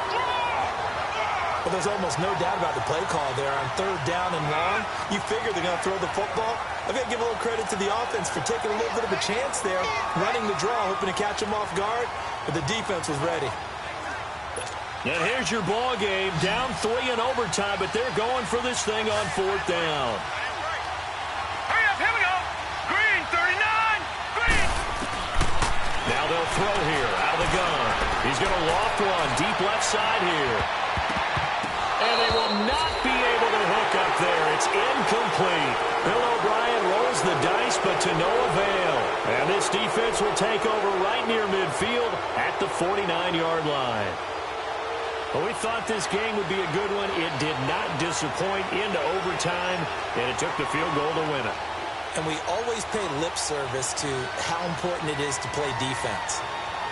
Well, there's almost no doubt about the play call there on 3rd down and long. You figure they're going to throw the football. I've got to give a little credit to the offense for taking a little bit of a chance there, running the draw, hoping to catch them off guard, but the defense was ready. And here's your ball game, down 3 in overtime, but they're going for this thing on 4th down. Hurry up, here we go. Green 39. Green. Now they'll throw here out of the gun. He's going to loft one deep left side here. And they will not be able to hook up there. It's incomplete. Bill O'Brien rolls the dice, but to no avail. And this defense will take over right near midfield at the 49-yard line. Well, we thought this game would be a good one. It did not disappoint into overtime, and it took the field goal to win it. And we always pay lip service to how important it is to play defense.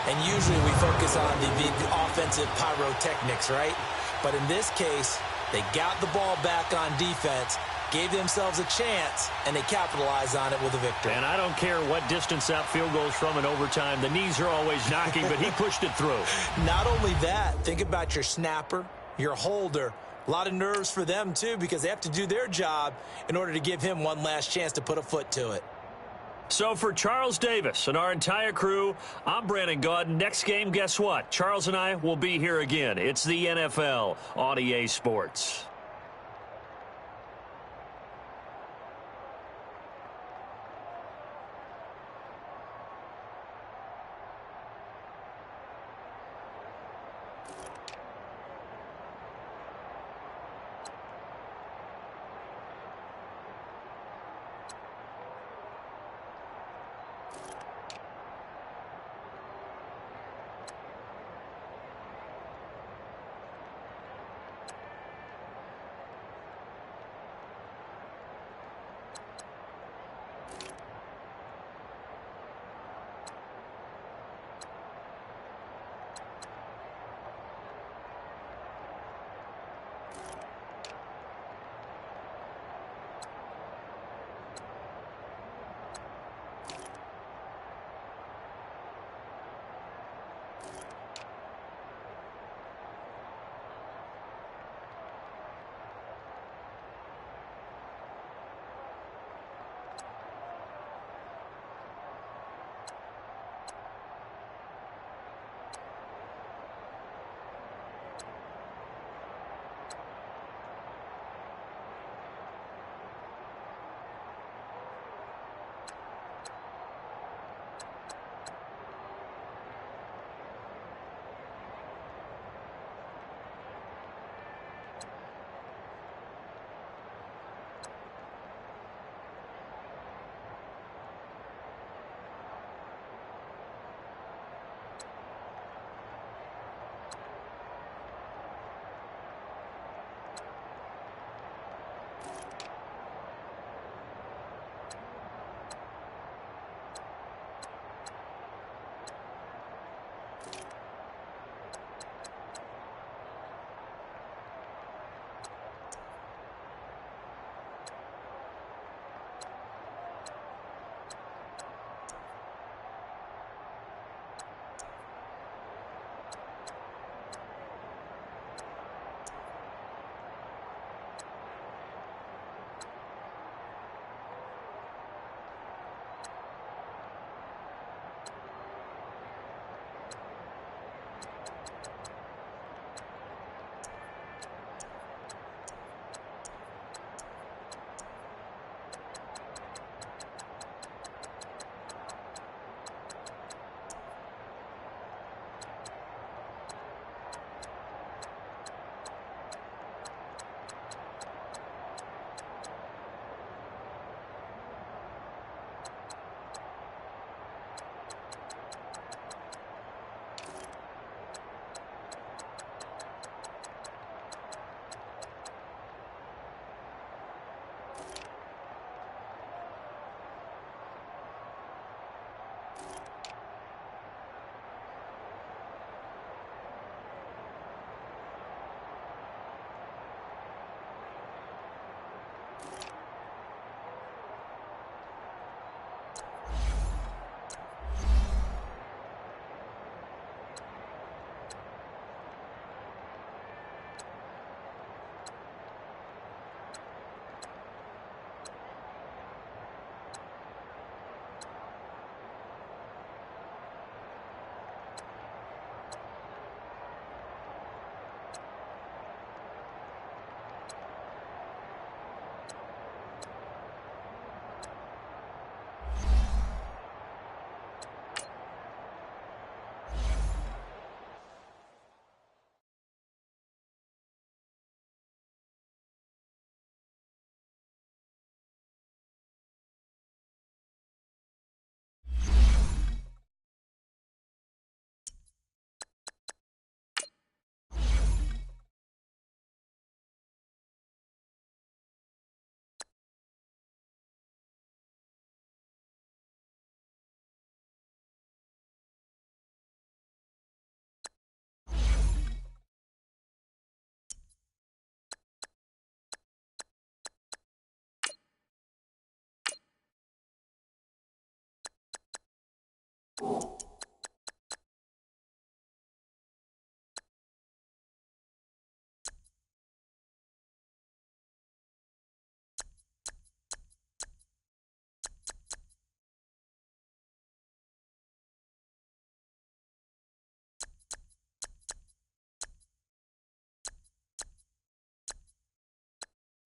And usually we focus on the offensive pyrotechnics, right? But in this case, they got the ball back on defense, gave themselves a chance, and they capitalized on it with a victory. And I don't care what distance out field goes from in overtime. The knees are always knocking, but he pushed it through. Not only that, think about your snapper, your holder. A lot of nerves for them, too, because they have to do their job in order to give him one last chance to put a foot to it. So for Charles Davis and our entire crew, I'm Brandon Gaudin. Next game, guess what? Charles and I will be here again. It's the NFL on EA Sports.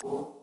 You